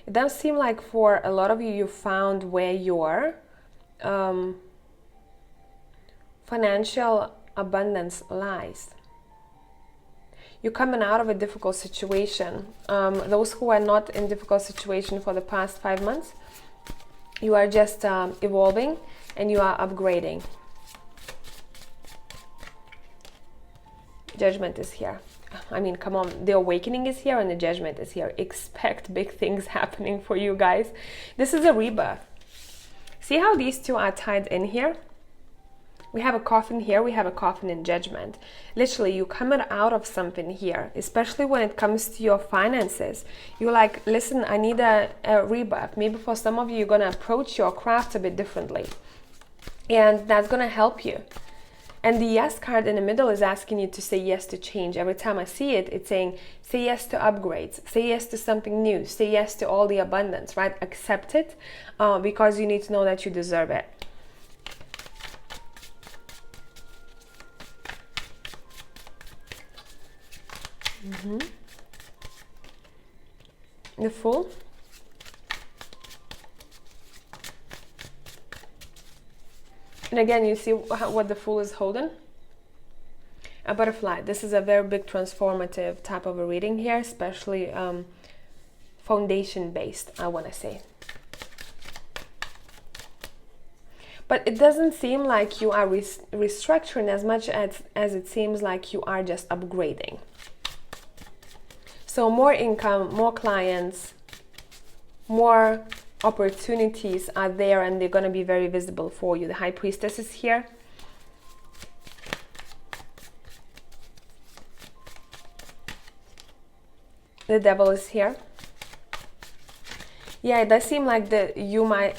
It does seem like for a lot of you, you found where your financial abundance lies. You're coming out of a difficult situation. Those who are not in difficult situation for the past 5 months, you are just evolving and you are upgrading. Judgment is here. I mean, come on, the awakening is here and the judgment is here. Expect big things happening for you guys. This is a rebirth. See how these two are tied in here? We have a coffin here, we have a coffin in Judgment. Literally, you coming out of something here, especially when it comes to your finances. You're like, listen, I need a rebirth. Maybe for some of you, you're going to approach your craft a bit differently. And that's going to help you. And the yes card in the middle is asking you to say yes to change. Every time I see it, it's saying, say yes to upgrades, say yes to something new, say yes to all the abundance, right? Accept it because you need to know that you deserve it. The Fool. And again, you see what the Fool is holding? A butterfly. This is a very big transformative type of a reading here, especially foundation based, I want to say. But it doesn't seem like you are restructuring as much as it seems like you are just upgrading. So more income, more clients, more opportunities are there, and they're going to be very visible for you. The High Priestess is here. The Devil is here. Yeah, it does seem like that you might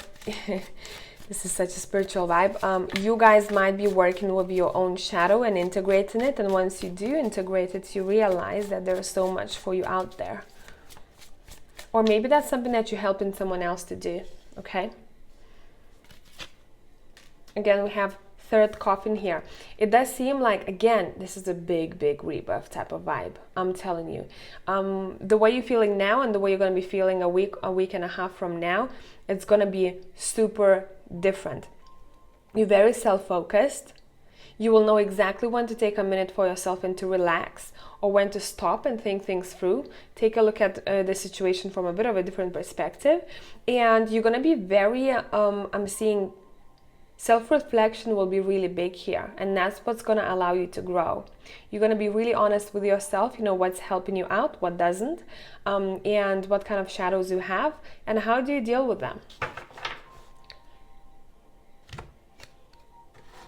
this is such a spiritual vibe. You guys might be working with your own shadow and integrating it, and once you do integrate it, you realize that there's so much for you out there. Or maybe that's something that you're helping someone else to do, okay? Again, we have third coffin here. It does seem like, again, this is a big, big rebirth type of vibe. I'm telling you. The way you're feeling now and the way you're going to be feeling a week and a half from now, it's going to be super different. You're very self-focused. You will know exactly when to take a minute for yourself and to relax, or when to stop and think things through. Take a look at the situation from a bit of a different perspective. And you're going to be very, I'm seeing self-reflection will be really big here. And that's what's going to allow you to grow. You're going to be really honest with yourself. You know what's helping you out, what doesn't, and what kind of shadows you have, and how do you deal with them.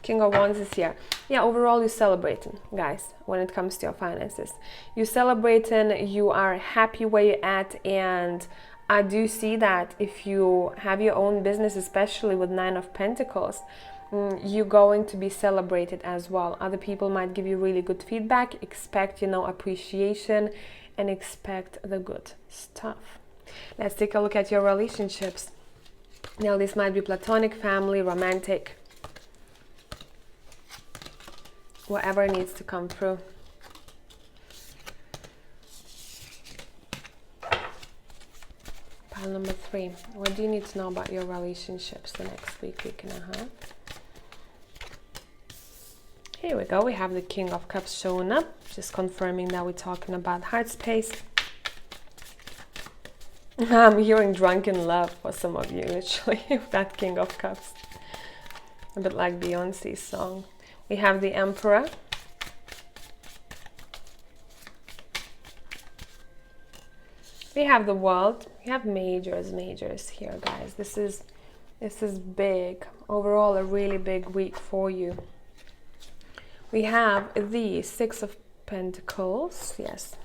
King of Wands is here. Yeah, overall you're celebrating, guys, when it comes to your finances. You're celebrating, you are happy where you're at, and I do see that if you have your own business, especially with 9 of Pentacles, you're going to be celebrated as well. Other people might give you really good feedback. Expect, you know, appreciation, and expect the good stuff. Let's take a look at your relationships. Now, this might be platonic, family, romantic, whatever needs to come through. Pile number 3. What do you need to know about your relationships the next week and a half? Here we go. We have the King of Cups showing up, just confirming that we're talking about heart space. I'm hearing drunken love for some of you, literally, with that King of Cups. A bit like Beyonce's song. We have the Emperor. We have the World. We have majors here, guys. This is big. Overall, a really big week for you. We have the 6 of Pentacles. Yes.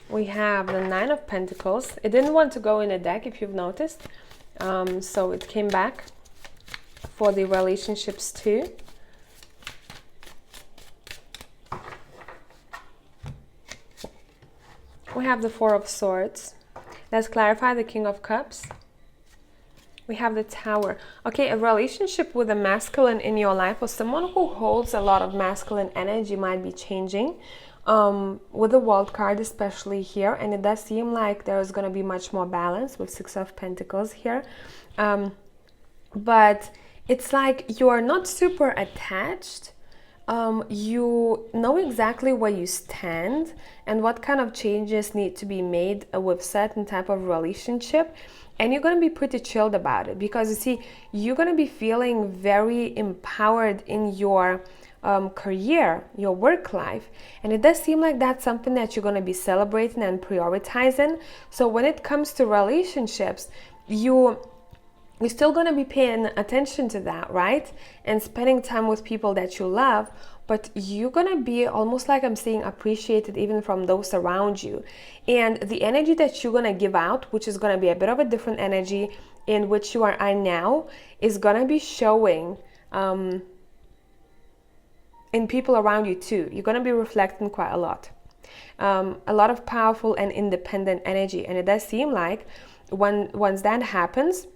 We have the 9 of Pentacles. It didn't want to go in a deck, if you've noticed. So it came back for the relationships too. We have the 4 of Swords. Let's clarify the King of Cups. We have the Tower. Okay, a relationship with a masculine in your life, or someone who holds a lot of masculine energy, might be changing. With the World card, especially here, and it does seem like there's going to be much more balance with 6 of Pentacles here. But it's like you're not super attached. You know exactly where you stand and what kind of changes need to be made with certain type of relationship, and you're going to be pretty chilled about it, because you see, you're going to be feeling very empowered in your career, your work life. And it does seem like that's something that you're going to be celebrating and prioritizing. So when it comes to relationships, you're still going to be paying attention to that, right? And spending time with people that you love, but you're going to be almost like I'm saying appreciated even from those around you. And the energy that you're going to give out, which is going to be a bit of a different energy in which you are now, is going to be showing in people around you too. You're going to be reflecting quite a lot of powerful and independent energy. And it does seem like once that happens,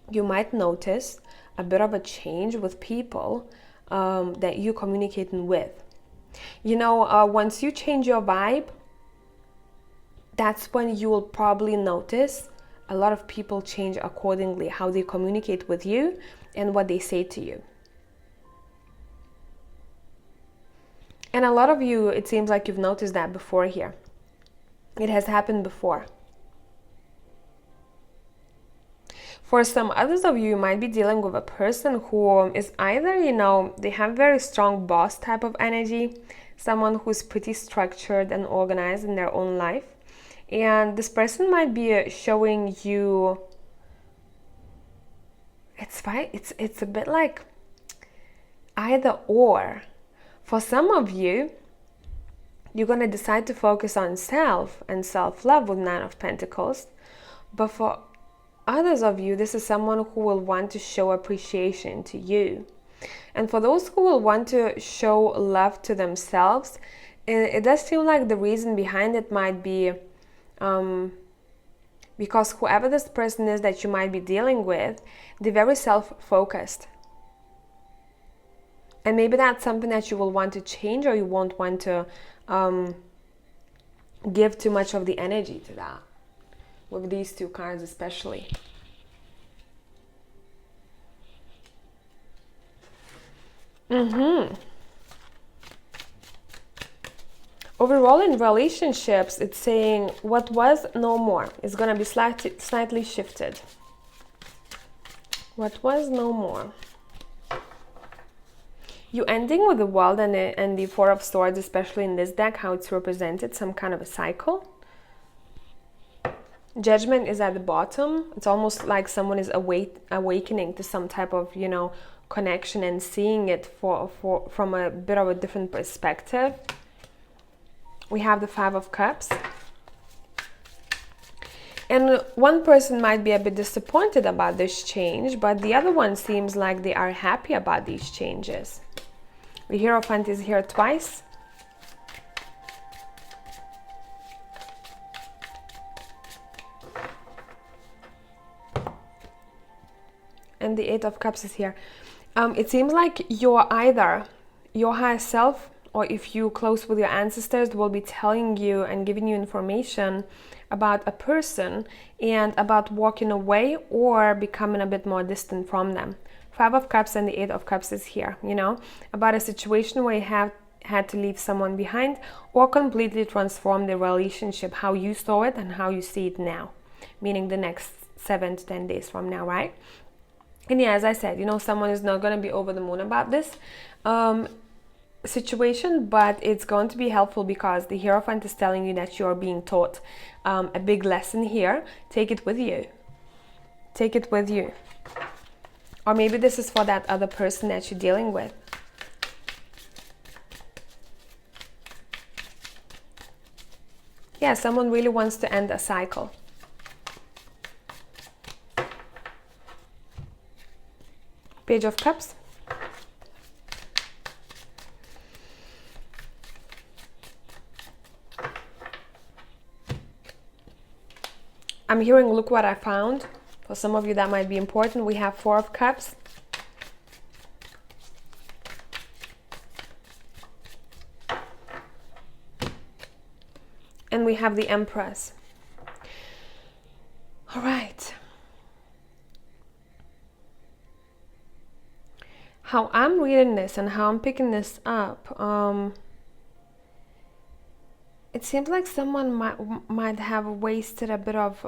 you might notice a bit of a change with people that you're communicating with. You know, once you change your vibe, that's when you will probably notice a lot of people change accordingly, how they communicate with you and what they say to you. And a lot of you, it seems like you've noticed that before here. It has happened before. For some others of you, you might be dealing with a person who is either, you know, they have very strong boss type of energy, someone who's pretty structured and organized in their own life. And this person might be showing you, it's a bit like either or. For some of you, you're going to decide to focus on self and self-love with Nine of Pentacles. But for others of you, this is someone who will want to show appreciation to you. And for those who will want to show love to themselves, it does seem like the reason behind it might be because whoever this person is that you might be dealing with, they're very self-focused. And maybe that's something that you will want to change, or you won't want to give too much of the energy to that. With these two cards especially. Overall in relationships, it's saying what was no more is going to be slightly shifted. What was no more. You ending with the World and the Four of Swords, especially in this deck, how it's represented, some kind of a cycle. Judgment is at the bottom. It's almost like someone is awakening to some type of, you know, connection and seeing it from a bit of a different perspective. We have the Five of Cups. And one person might be a bit disappointed about this change, but the other one seems like they are happy about these changes. The Hierophant is here twice. And the Eight of Cups is here. It seems like you're either your higher self, or if you're close with your ancestors, will be telling you and giving you information about a person and about walking away or becoming a bit more distant from them. Five of Cups and the Eight of Cups is here, you know, about a situation where you have had to leave someone behind or completely transform the relationship, how you saw it and how you see it now, meaning the next 7 to 10 days from now, right? And yeah, as I said, you know, someone is not going to be over the moon about this situation, but it's going to be helpful because the Hierophant is telling you that you're being taught a big lesson here. Take it with you. Take it with you. Or maybe this is for that other person that you're dealing with. Yeah, someone really wants to end a cycle. Page of Cups. I'm hearing, look what I found. For some of you that might be important. We have Four of Cups. And we have the Empress. All right. How I'm reading this and how I'm picking this up, it seems like someone might have wasted a bit of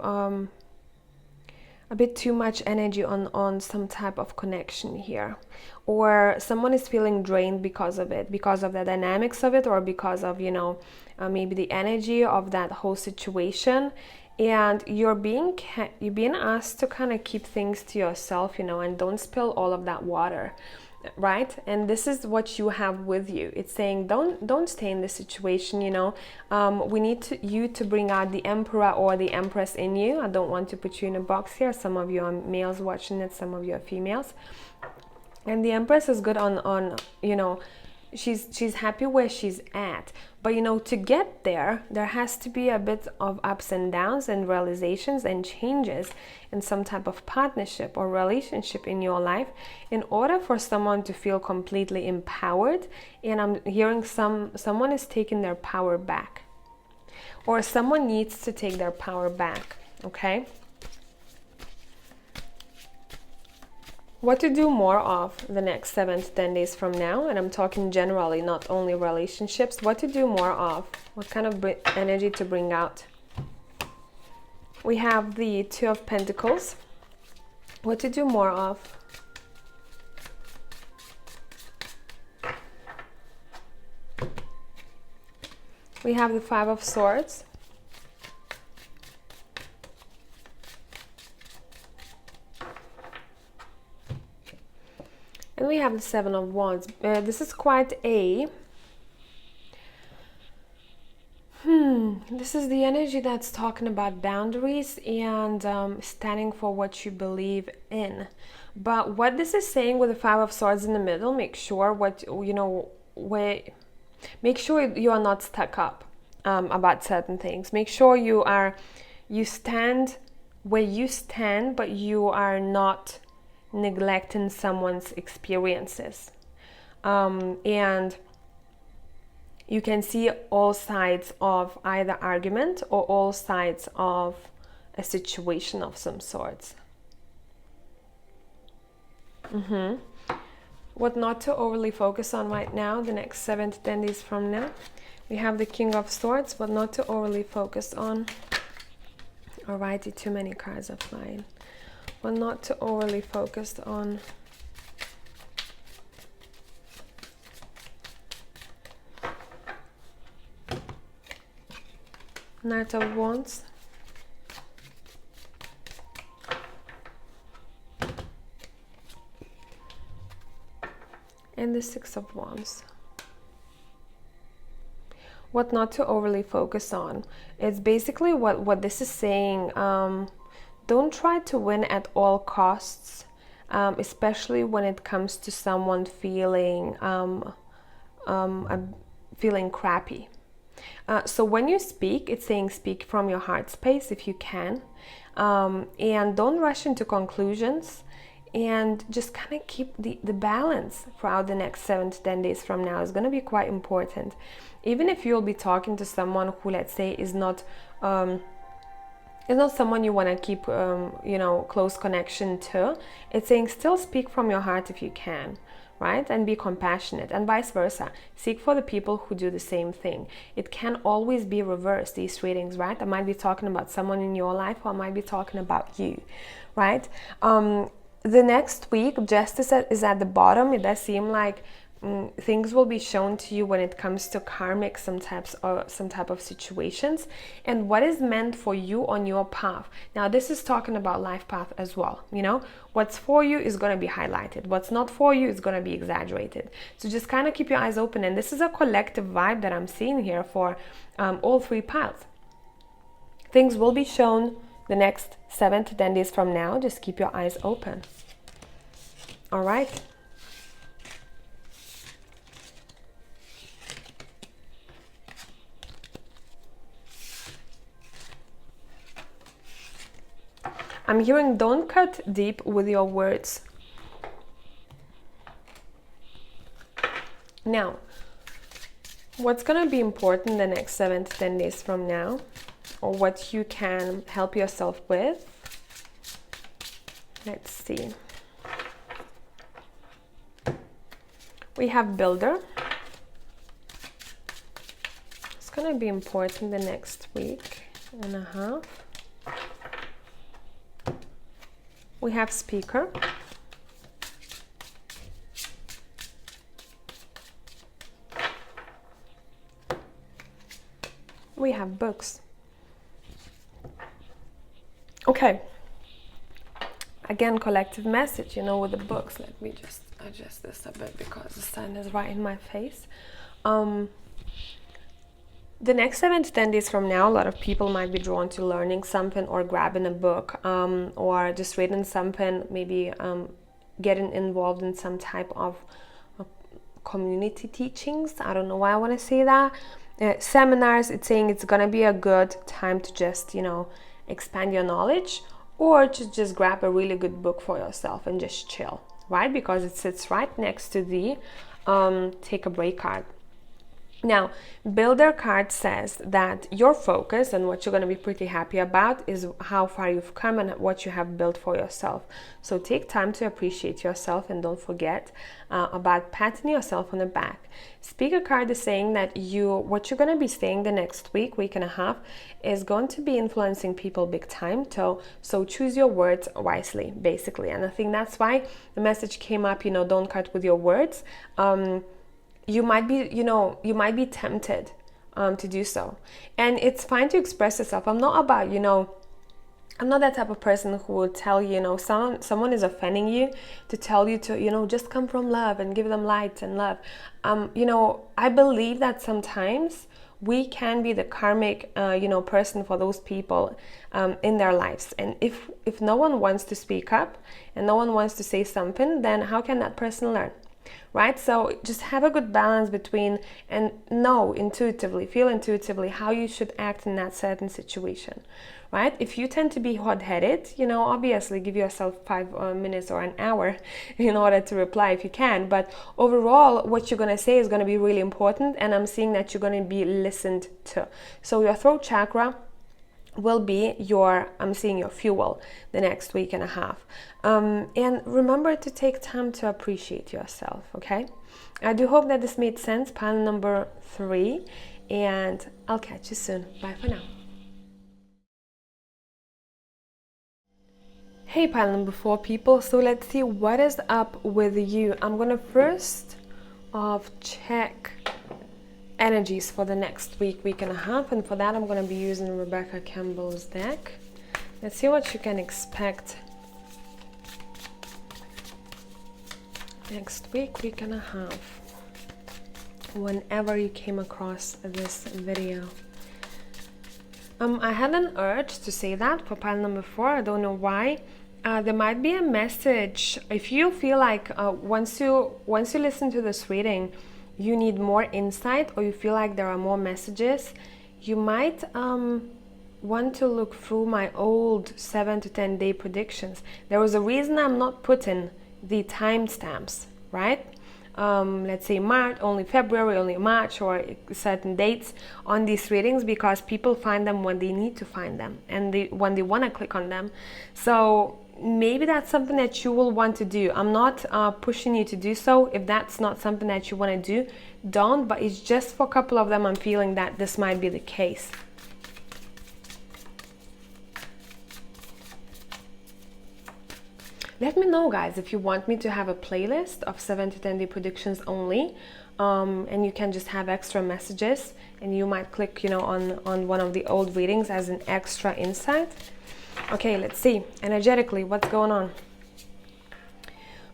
a bit too much energy on some type of connection here, or someone is feeling drained because of it, because of the dynamics of it, or because of, you know, maybe the energy of that whole situation. And you're being asked to kind of keep things to yourself, you know, and don't spill all of that water, right? And this is what you have with you. It's saying don't stay in this situation, you know. We need you to bring out the Emperor or the Empress in you. I don't want to put you in a box here. Some of you are males watching it, some of you are females. And the Empress is good on you know, she's happy where she's at, but you know, to get there has to be a bit of ups and downs and realizations and changes in some type of partnership or relationship in your life in order for someone to feel completely empowered. And I'm hearing someone is taking their power back, or someone needs to take their power back. Okay, what to do more of the next 7 to 10 days from now, and I'm talking generally, not only relationships. What to do more of, what kind of energy to bring out. We have the Two of Pentacles. What to do more of. We have the Five of Swords. And we have the Seven of Wands. This is quite a... This is the energy that's talking about boundaries and standing for what you believe in. But what this is saying with the Five of Swords in the middle, make sure make sure you are not stuck up about certain things. Make sure you stand where you stand, but you are not neglecting someone's experiences. And you can see all sides of either argument or all sides of a situation of some sorts. What not to overly focus on right now, the next 7 to 10 days from now. We have the King of Swords, what not to overly focus on. Alrighty, too many cards are flying. What not to overly focus on. Knight of Wands. And the Six of Wands. What not to overly focus on. It's basically what this is saying. Don't try to win at all costs, especially when it comes to someone feeling feeling crappy. So when you speak, it's saying speak from your heart space if you can, and don't rush into conclusions, and just kind of keep the balance throughout the next 7 to 10 days from now. Is going to be quite important. Even if you'll be talking to someone who, let's say, is not someone you want to keep close connection to, it's saying still speak from your heart if you can, right? And be compassionate, and vice versa. Seek for the people who do the same thing. It can always be reversed, these readings, right? I might be talking about someone in your life, or I might be talking about you, right? The next week, Justice is at the bottom. It does seem like things will be shown to you when it comes to karmic some type of situations, and what is meant for you on your path. Now this is talking about life path as well. You know, what's for you is going to be highlighted, what's not for you is going to be exaggerated. So just kind of keep your eyes open, and this is a collective vibe that I'm seeing here for all three paths. Things will be shown the next 7 to 10 days from now. Just keep your eyes open. All right. I'm hearing don't cut deep with your words. Now, what's going to be important the next 7 to 10 days from now, or what you can help yourself with? Let's see. We have Builder. It's going to be important the next week and a half. We have speaker. We have books. Okay. Again, collective message, you know, with the books. Let me just adjust this a bit because the sun is right in my face. The next 7 to 10 days from now, a lot of people might be drawn to learning something or grabbing a book, or just reading something, maybe getting involved in some type of community teachings. I don't know why I want to say that. Seminars, it's saying it's going to be a good time to just, you know, expand your knowledge, or to just grab a really good book for yourself and just chill, right? Because it sits right next to the take a break card. Now, Builder card says that your focus and what you're going to be pretty happy about is how far you've come and what you have built for yourself. So take time to appreciate yourself, and don't forget about patting yourself on the back. Speaker card is saying that what you're going to be saying the next week and a half is going to be influencing people big time. So choose your words wisely, basically. And I think that's why the message came up, you know, don't cut with your words. You might be tempted to do so, and it's fine to express yourself. I'm not about, you know, I'm not that type of person who will tell you, you know, someone is offending you, to tell you to, you know, just come from love and give them light and love. You know, I believe that sometimes we can be the karmic, you know, person for those people in their lives. And if no one wants to speak up and no one wants to say something, then how can that person learn? Right? So just have a good balance between, and know intuitively, feel intuitively how you should act in that certain situation, right? If you tend to be hot-headed, you know, obviously give yourself 5 minutes or an hour in order to reply if you can. But overall, what you're going to say is going to be really important, and I'm seeing that you're going to be listened to. So your throat chakra will be I'm seeing your fuel the next week and a half. And remember to take time to appreciate yourself, okay? I do hope that this made sense. Pile number 3, and I'll catch you soon. Bye for now. Hey, pile number 4 people. So let's see what is up with you. I'm gonna first off check energies for the next week and a half, and for that I'm going to be using Rebecca Campbell's deck. Let's see what you can expect next week and a half, whenever you came across this video. I had an urge to say that for pile number 4. I don't know why. There might be a message. If you feel like once you listen to this reading, you need more insight, or you feel like there are more messages, you might want to look through my old 7 to 10 day predictions. There was a reason I'm not putting the timestamps, right? Let's say March, only February, only March, or certain dates on these readings, because people find them when they need to find them, and when they want to click on them. So maybe that's something that you will want to do. I'm not pushing you to do so. If that's not something that you want to do, don't. But it's just for a couple of them I'm feeling that this might be the case. Let me know, guys, if you want me to have a playlist of 7 to 10 day predictions only, and you can just have extra messages, and you might click, you know, on one of the old readings as an extra insight. Okay, let's see energetically what's going on.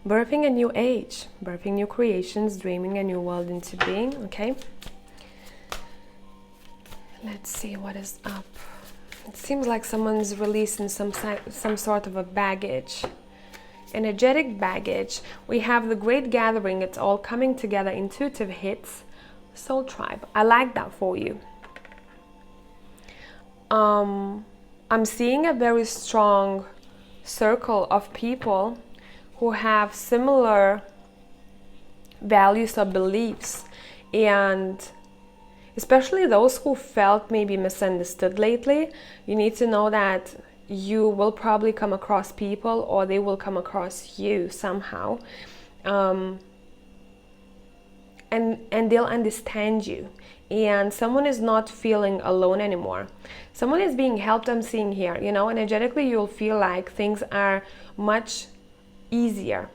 Birthing a new age, birthing new creations, dreaming a new world into being. Okay, let's see what is up. It seems like someone's releasing some sort of a baggage, energetic baggage. We have the Great Gathering. It's all coming together. Intuitive hits, Soul Tribe. I like that for you. I'm seeing a very strong circle of people who have similar values or beliefs, and especially those who felt maybe misunderstood lately. You need to know that you will probably come across people, or they will come across you somehow, and they'll understand you. And someone is not feeling alone anymore. Someone is being helped, I'm seeing here. You know, energetically, you'll feel like things are much easier.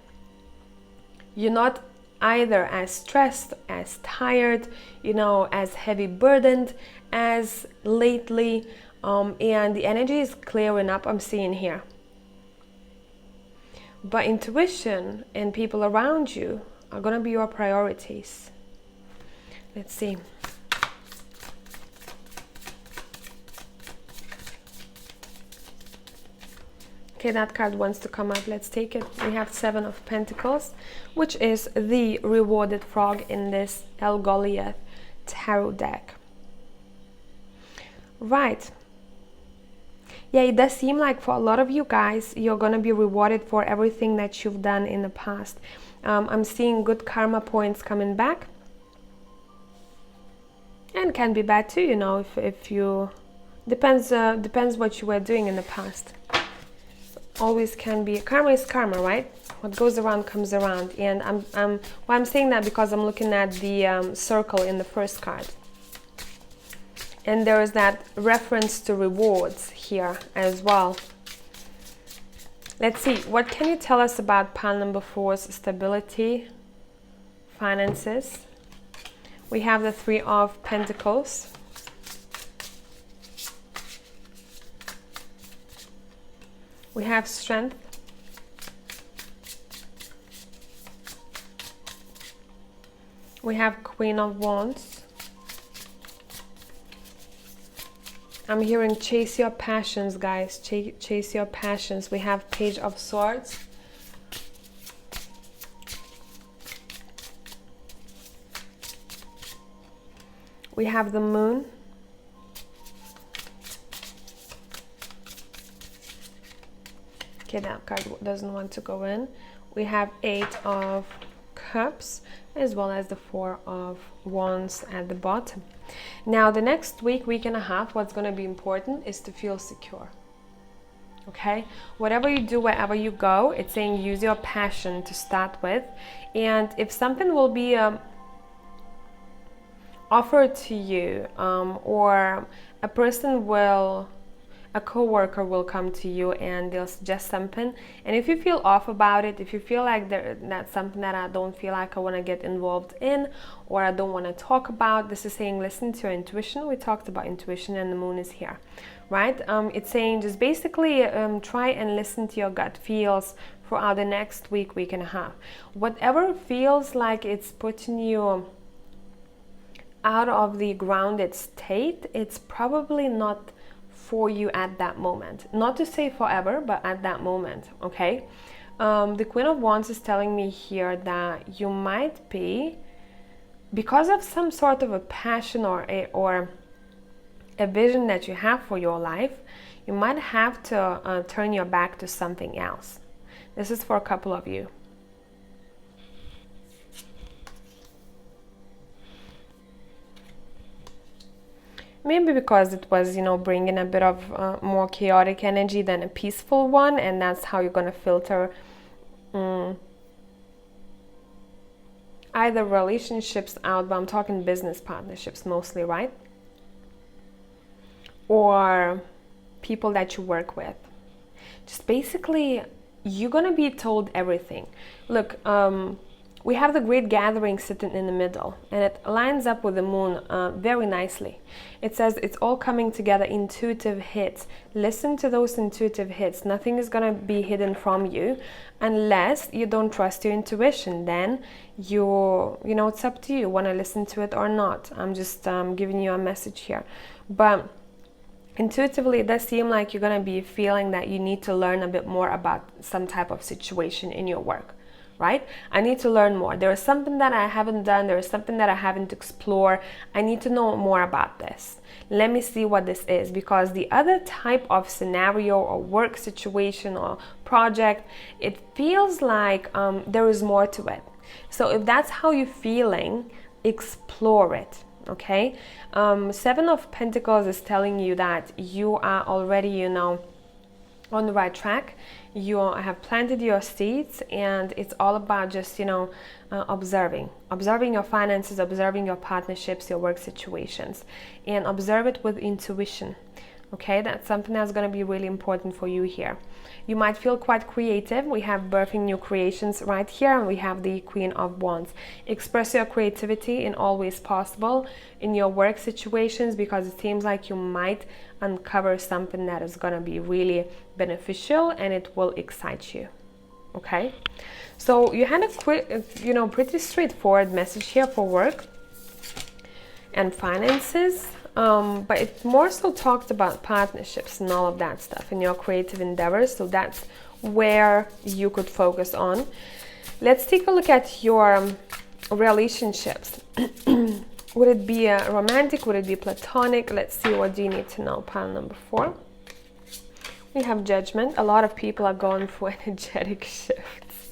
You're not either as stressed, as tired, you know, as heavy burdened as lately. And the energy is clearing up, I'm seeing here. But intuition and people around you are going to be your priorities. Let's see. Okay, that card wants to come up. Let's take it. We have 7 of Pentacles, which is the rewarded frog in this 𝒃𝒊𝒕𝒉 tarot deck. Right. Yeah, it does seem like for a lot of you guys, you're going to be rewarded for everything that you've done in the past. I'm seeing good karma points coming back. And can be bad too, you know, if you... Depends what you were doing in the past. Always can be. Karma is karma, right? What goes around comes around. And I'm saying that because I'm looking at the circle in the first card. And there is that reference to rewards here as well. Let's see, what can you tell us about pile number 4's stability, finances? We have the 3 of Pentacles. We have strength. We have Queen of Wands. I'm hearing chase your passions, guys. Chase your passions. We have Page of Swords. We have the Moon. Okay, that card doesn't want to go in. We have 8 of Cups, as well as the 4 of Wands at the bottom. Now, the next week and a half, what's going to be important is to feel secure. Okay? Whatever you do, wherever you go, it's saying use your passion to start with. And if something will be offered to you, or a person will... a co-worker will come to you and they'll suggest something, and if you feel off about it, if you feel like that's something that I don't feel like I want to get involved in, or I don't want to talk about, this is saying listen to your intuition. We talked about intuition and the Moon is here, right? It's saying just basically try and listen to your gut feels throughout the next week and a half. Whatever feels like it's putting you out of the grounded state, it's probably not for you at that moment. Not to say forever, but at that moment, okay? The Queen of Wands is telling me here that you might be, because of some sort of a passion or a vision that you have for your life, you might have to turn your back to something else. This is for a couple of you. Maybe because it was, you know, bringing a bit of more chaotic energy than a peaceful one, and that's how you're going to filter either relationships out, but I'm talking business partnerships mostly, right? Or people that you work with. Just basically, you're going to be told everything. Look, we have the Great Gathering sitting in the middle, and it lines up with the Moon very nicely. It says it's all coming together, intuitive hits. Listen to those intuitive hits. Nothing is going to be hidden from you unless you don't trust your intuition. Then you know, it's up to you. Want to listen to it or not. I'm just giving you a message here. But intuitively, it does seem like you're going to be feeling that you need to learn a bit more about some type of situation in your work. Right? I need to learn more. There is something that I haven't done. There is something that I haven't explored. I need to know more about this. Let me see what this is, because the other type of scenario or work situation or project, it feels like there is more to it. So if that's how you're feeling, explore it. Okay? 7 of Pentacles is telling you that you are already, you know, on the right track. You have planted your seeds, and it's all about just, you know, observing your finances, observing your partnerships, your work situations, and observe it with intuition. Okay, that's something that's going to be really important for you here. You might feel quite creative. We have birthing new creations right here, and we have the Queen of Wands. Express your creativity in all ways possible in your work situations, because it seems like you might uncover something that is going to be really beneficial and it will excite you. Okay, so you had a quick, you know, pretty straightforward message here for work and finances. But it more so talked about partnerships and all of that stuff in your creative endeavors. So that's where you could focus on. Let's take a look at your relationships. Would it be romantic? Would it be platonic? Let's see, what do you need to know? Pile number 4. We have Judgment. A lot of people are going through energetic shifts.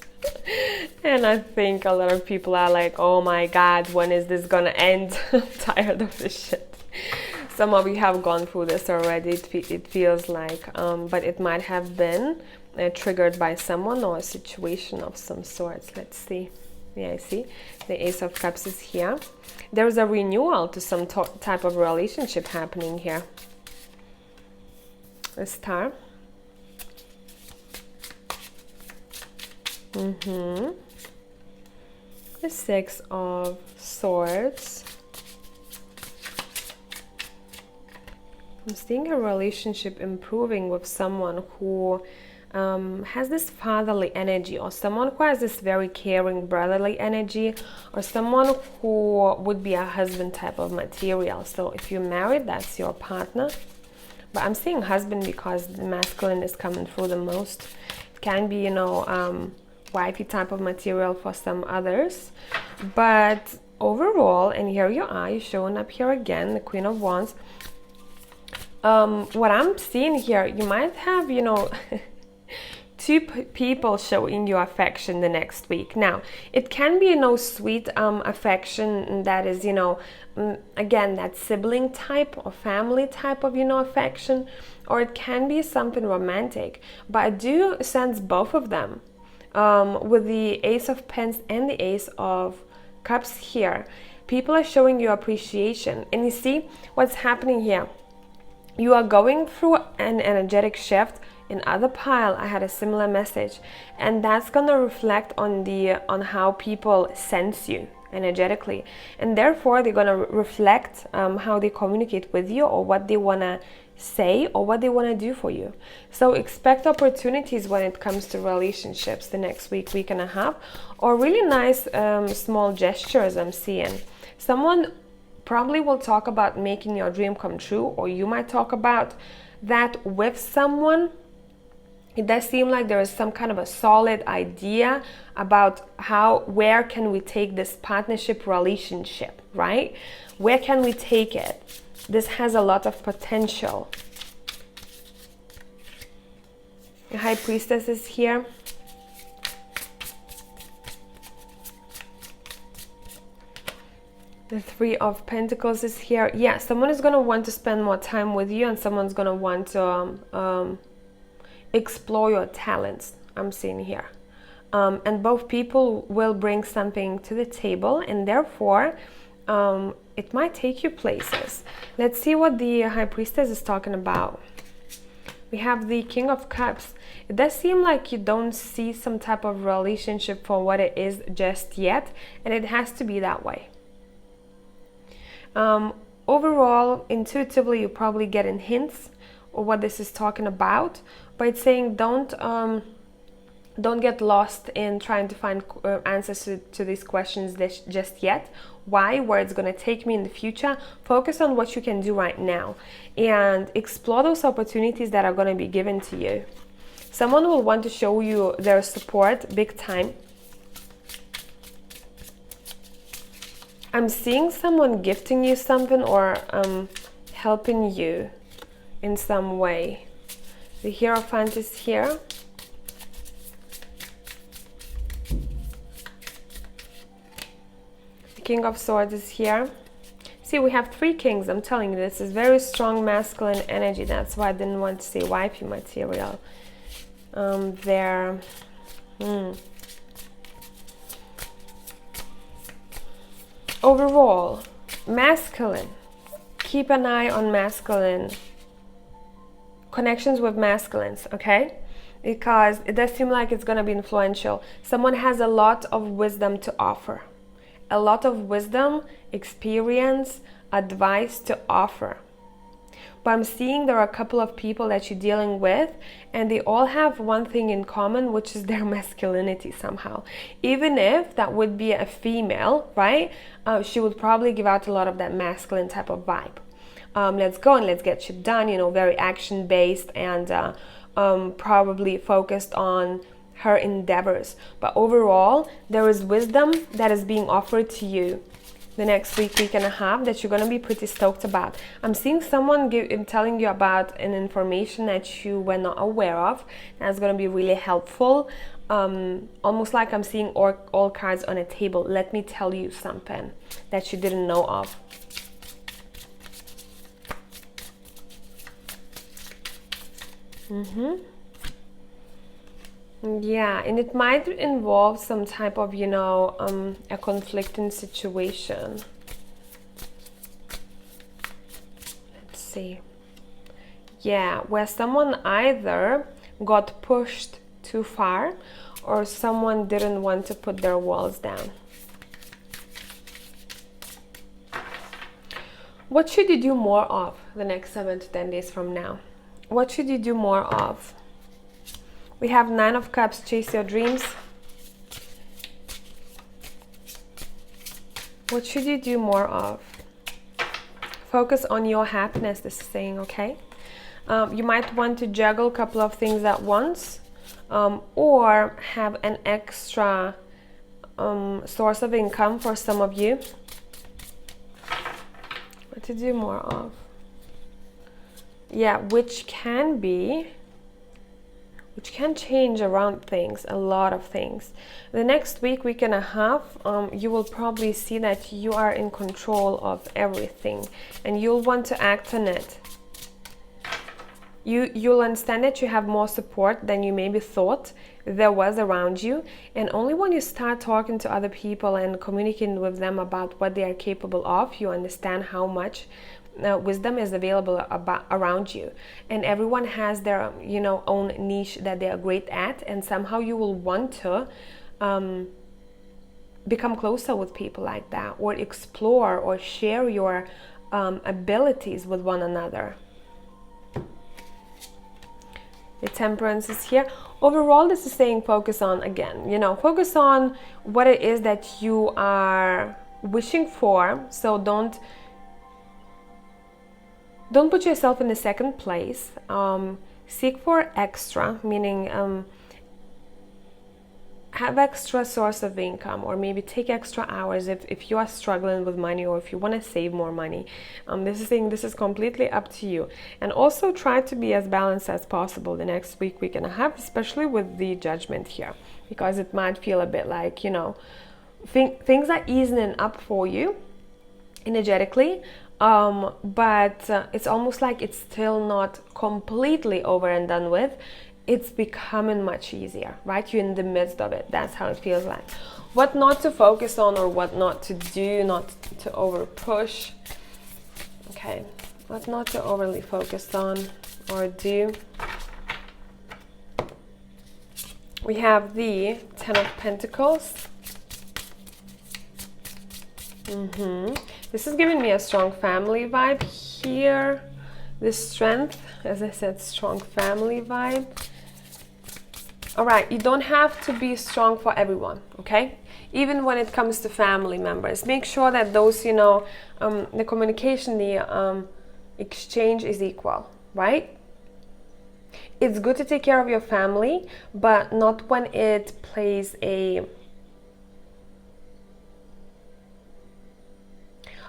And I think a lot of people are like, oh my God, when is this gonna end? I'm tired of this shit. Some of you have gone through this already, it feels like, but it might have been triggered by someone or a situation of some sorts. Let's see. Yeah, I see. The Ace of Cups is here. There's a renewal to some type of relationship happening here. A Star. The Six of Swords. I'm seeing a relationship improving with someone who has this fatherly energy, or someone who has this very caring brotherly energy, or someone who would be a husband type of material. So if you're married, that's your partner. But I'm seeing husband because the masculine is coming through the most. It can be, you know, wifey type of material for some others. But overall, and here you are, you're showing up here again, the Queen of Wands. What I'm seeing here, you might have, you know, 2 people showing you affection the next week. Now, it can be, you know, sweet affection that is, you know, again, that sibling type or family type of, you know, affection, or it can be something romantic. But I do sense both of them. With the Ace of Pens and the Ace of Cups here, people are showing you appreciation. And you see what's happening here. You are going through an energetic shift. In other pile, I had a similar message, and that's gonna reflect on how people sense you energetically, and therefore they're gonna reflect how they communicate with you, or what they wanna say, or what they wanna do for you. So expect opportunities when it comes to relationships the next week, week and a half, or really nice small gestures I'm seeing. Someone probably will talk about making your dream come true, or you might talk about that with someone. It does seem like there is some kind of a solid idea about where can we take this partnership relationship, right? Where can we take it? This has a lot of potential. The High Priestess is here. The Three of Pentacles is here. Yeah, someone is going to want to spend more time with you, and someone's going to want to explore your talents, I'm seeing here. And both people will bring something to the table, and therefore it might take you places. Let's see what the High Priestess is talking about. We have the King of Cups. It does seem like you don't see some type of relationship for what it is just yet, and it has to be that way. Overall, intuitively, you're probably getting hints of what this is talking about, but it's saying don't get lost in trying to find answers to these questions just yet. Why? Where it's going to take me in the future. Focus on what you can do right now and explore those opportunities that are going to be given to you. Someone will want to show you their support big time. I'm seeing someone gifting you something, or helping you in some way. The Hierophant is here. The King of Swords is here. See, we have 3 kings. I'm telling you, this is very strong masculine energy. That's why I didn't want to say wifey material. There. Overall, masculine. Keep an eye on masculine. Connections with masculines, okay? Because it does seem like it's going to be influential. Someone has a lot of wisdom to offer. A lot of wisdom, experience, advice to offer. But I'm seeing there are a couple of people that you're dealing with, and they all have one thing in common, which is their masculinity somehow. Even if that would be a female, right? She would probably give out a lot of that masculine type of vibe. Let's go and let's get shit done, you know, very action-based and probably focused on her endeavors. But overall, there is wisdom that is being offered to you the next week and a half that you're going to be pretty stoked about. I'm seeing someone telling you about an information that you were not aware of. That's going to be really helpful. Almost like I'm seeing all cards on a table. Let me tell you something that you didn't know of. Yeah, and it might involve some type of, you know, a conflicting situation. Let's see. Yeah, where someone either got pushed too far or someone didn't want to put their walls down. What should you do more of the next 7 to 10 days from now? What should you do more of? We have 9 of Cups, chase your dreams. What should you do more of? Focus on your happiness, this is saying, okay? You might want to juggle a couple of things at once, or have an extra source of income for some of you. What to do more of? Yeah, which can change around things, a lot of things. The next week and a half, you will probably see that you are in control of everything and you'll want to act on it. You'll understand that you have more support than you maybe thought there was around you, and only when you start talking to other people and communicating with them about what they are capable of, you understand how much wisdom is available around you. And everyone has their, you know, own niche that they are great at, and somehow you will want to become closer with people like that, or explore or share your abilities with one another. The Temperance is here. Overall, this is saying focus on, again, you know, focus on what it is that you are wishing for. So don't put yourself in the second place. Seek for extra, meaning have extra source of income, or maybe take extra hours if you are struggling with money, or if you want to save more money. This is saying this is completely up to you. And also try to be as balanced as possible the next week and a half, especially with the Judgment here, because it might feel a bit like, you know, things are easing up for you energetically, but it's almost like it's still not completely over and done with. It's becoming much easier, right? You're in the midst of it. That's how it feels like. What not to focus on, or what not to do, not to over push. Okay, what not to overly focus on or do. We have the 10 of Pentacles. This is giving me a strong family vibe here. This strength, as I said, strong family vibe. All right, you don't have to be strong for everyone, okay? Even when it comes to family members, make sure that those, you know, the communication, the exchange is equal, right? It's good to take care of your family, but not when it plays a...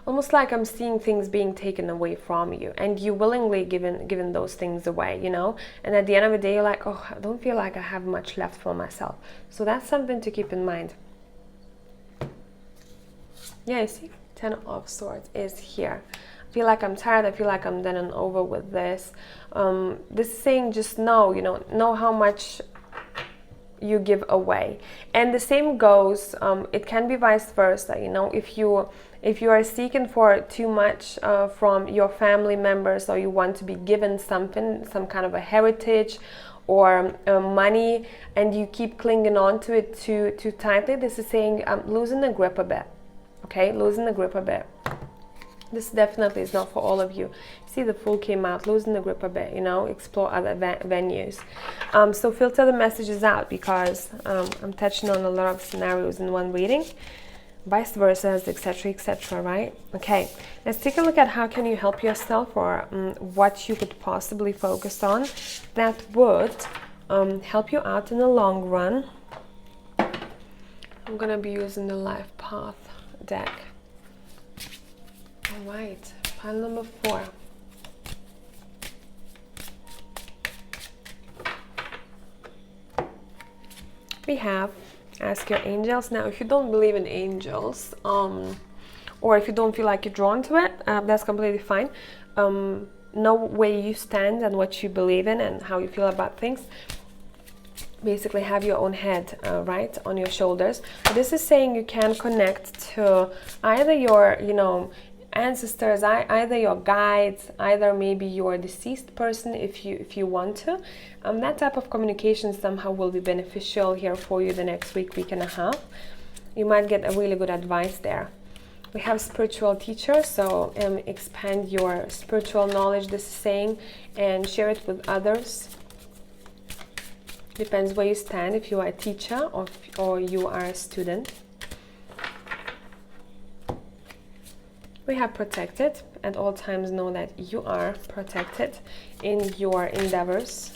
almost like I'm seeing things being taken away from you, and you willingly given those things away, you know, and at the end of the day you're like, oh, I don't feel like I have much left for myself. So that's something to keep in mind. Yeah, you see, 10 of Swords is here. feel like I'm tired, I feel like I'm done and over with this. This is saying just know, know how much you give away. And the same goes, it can be vice versa, if you are seeking for too much from your family members, or you want to be given something, some kind of a heritage or money, and you keep clinging on to it too tightly, this is saying losing the grip a bit. Okay, losing the grip a bit. This definitely is not for all of you. See, the Fool came out, losing the grip a bit, explore other venues. So filter the messages out, because I'm touching on a lot of scenarios in one reading. Vice versa, etc., etc., right? Okay, let's take a look at how can you help yourself, or what you could possibly focus on that would help you out in the long run. I'm going to be using the Life Path deck. All right, pile number 4. We have ask your angels. Now, if you don't believe in angels, or if you don't feel like you're drawn to it, that's completely fine. Know where you stand and what you believe in and how you feel about things. Basically have your own head right on your shoulders. This is saying you can connect to either your ancestors, either your guides, either maybe your deceased person if you want to. That type of communication somehow will be beneficial here for you the next week and a half. You might get a really good advice there. We have spiritual teachers, so expand your spiritual knowledge, this is saying, and share it with others. Depends where you stand, if you are a teacher or you are a student. We have protected. At all times know that you are protected in your endeavors.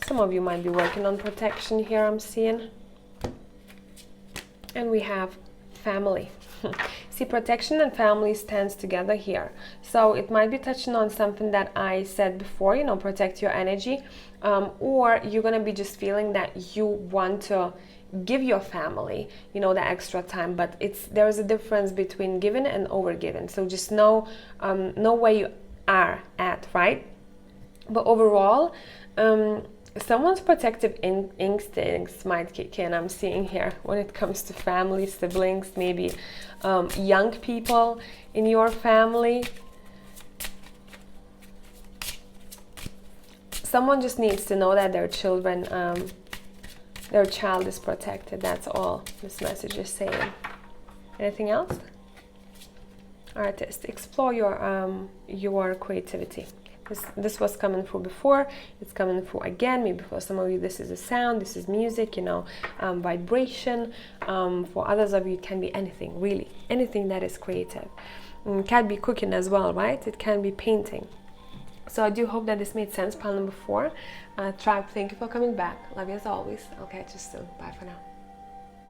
Some of you might be working on protection here, I'm seeing. And we have family. See, protection and family stands together here. So it might be touching on something that I said before, protect your energy. Or you're going to be just feeling that you want to give your family, the extra time. But there is a difference between giving and overgiving. So just know where you are at, right? But overall, someone's protective instincts might kick in, I'm seeing here, when it comes to family, siblings, maybe young people in your family. Someone just needs to know that their child is protected. That's all this message is saying. Anything else? Artist, explore your creativity. This was coming through before, it's coming through again. Maybe for some of you this is a sound, this is music, vibration. For others of you it can be anything, really, anything that is creative. It can be cooking as well, right? It can be painting. So I do hope that this made sense. Pile number 4. Tribe, thank you for coming back. Love you as always. I'll catch you soon. Bye for now.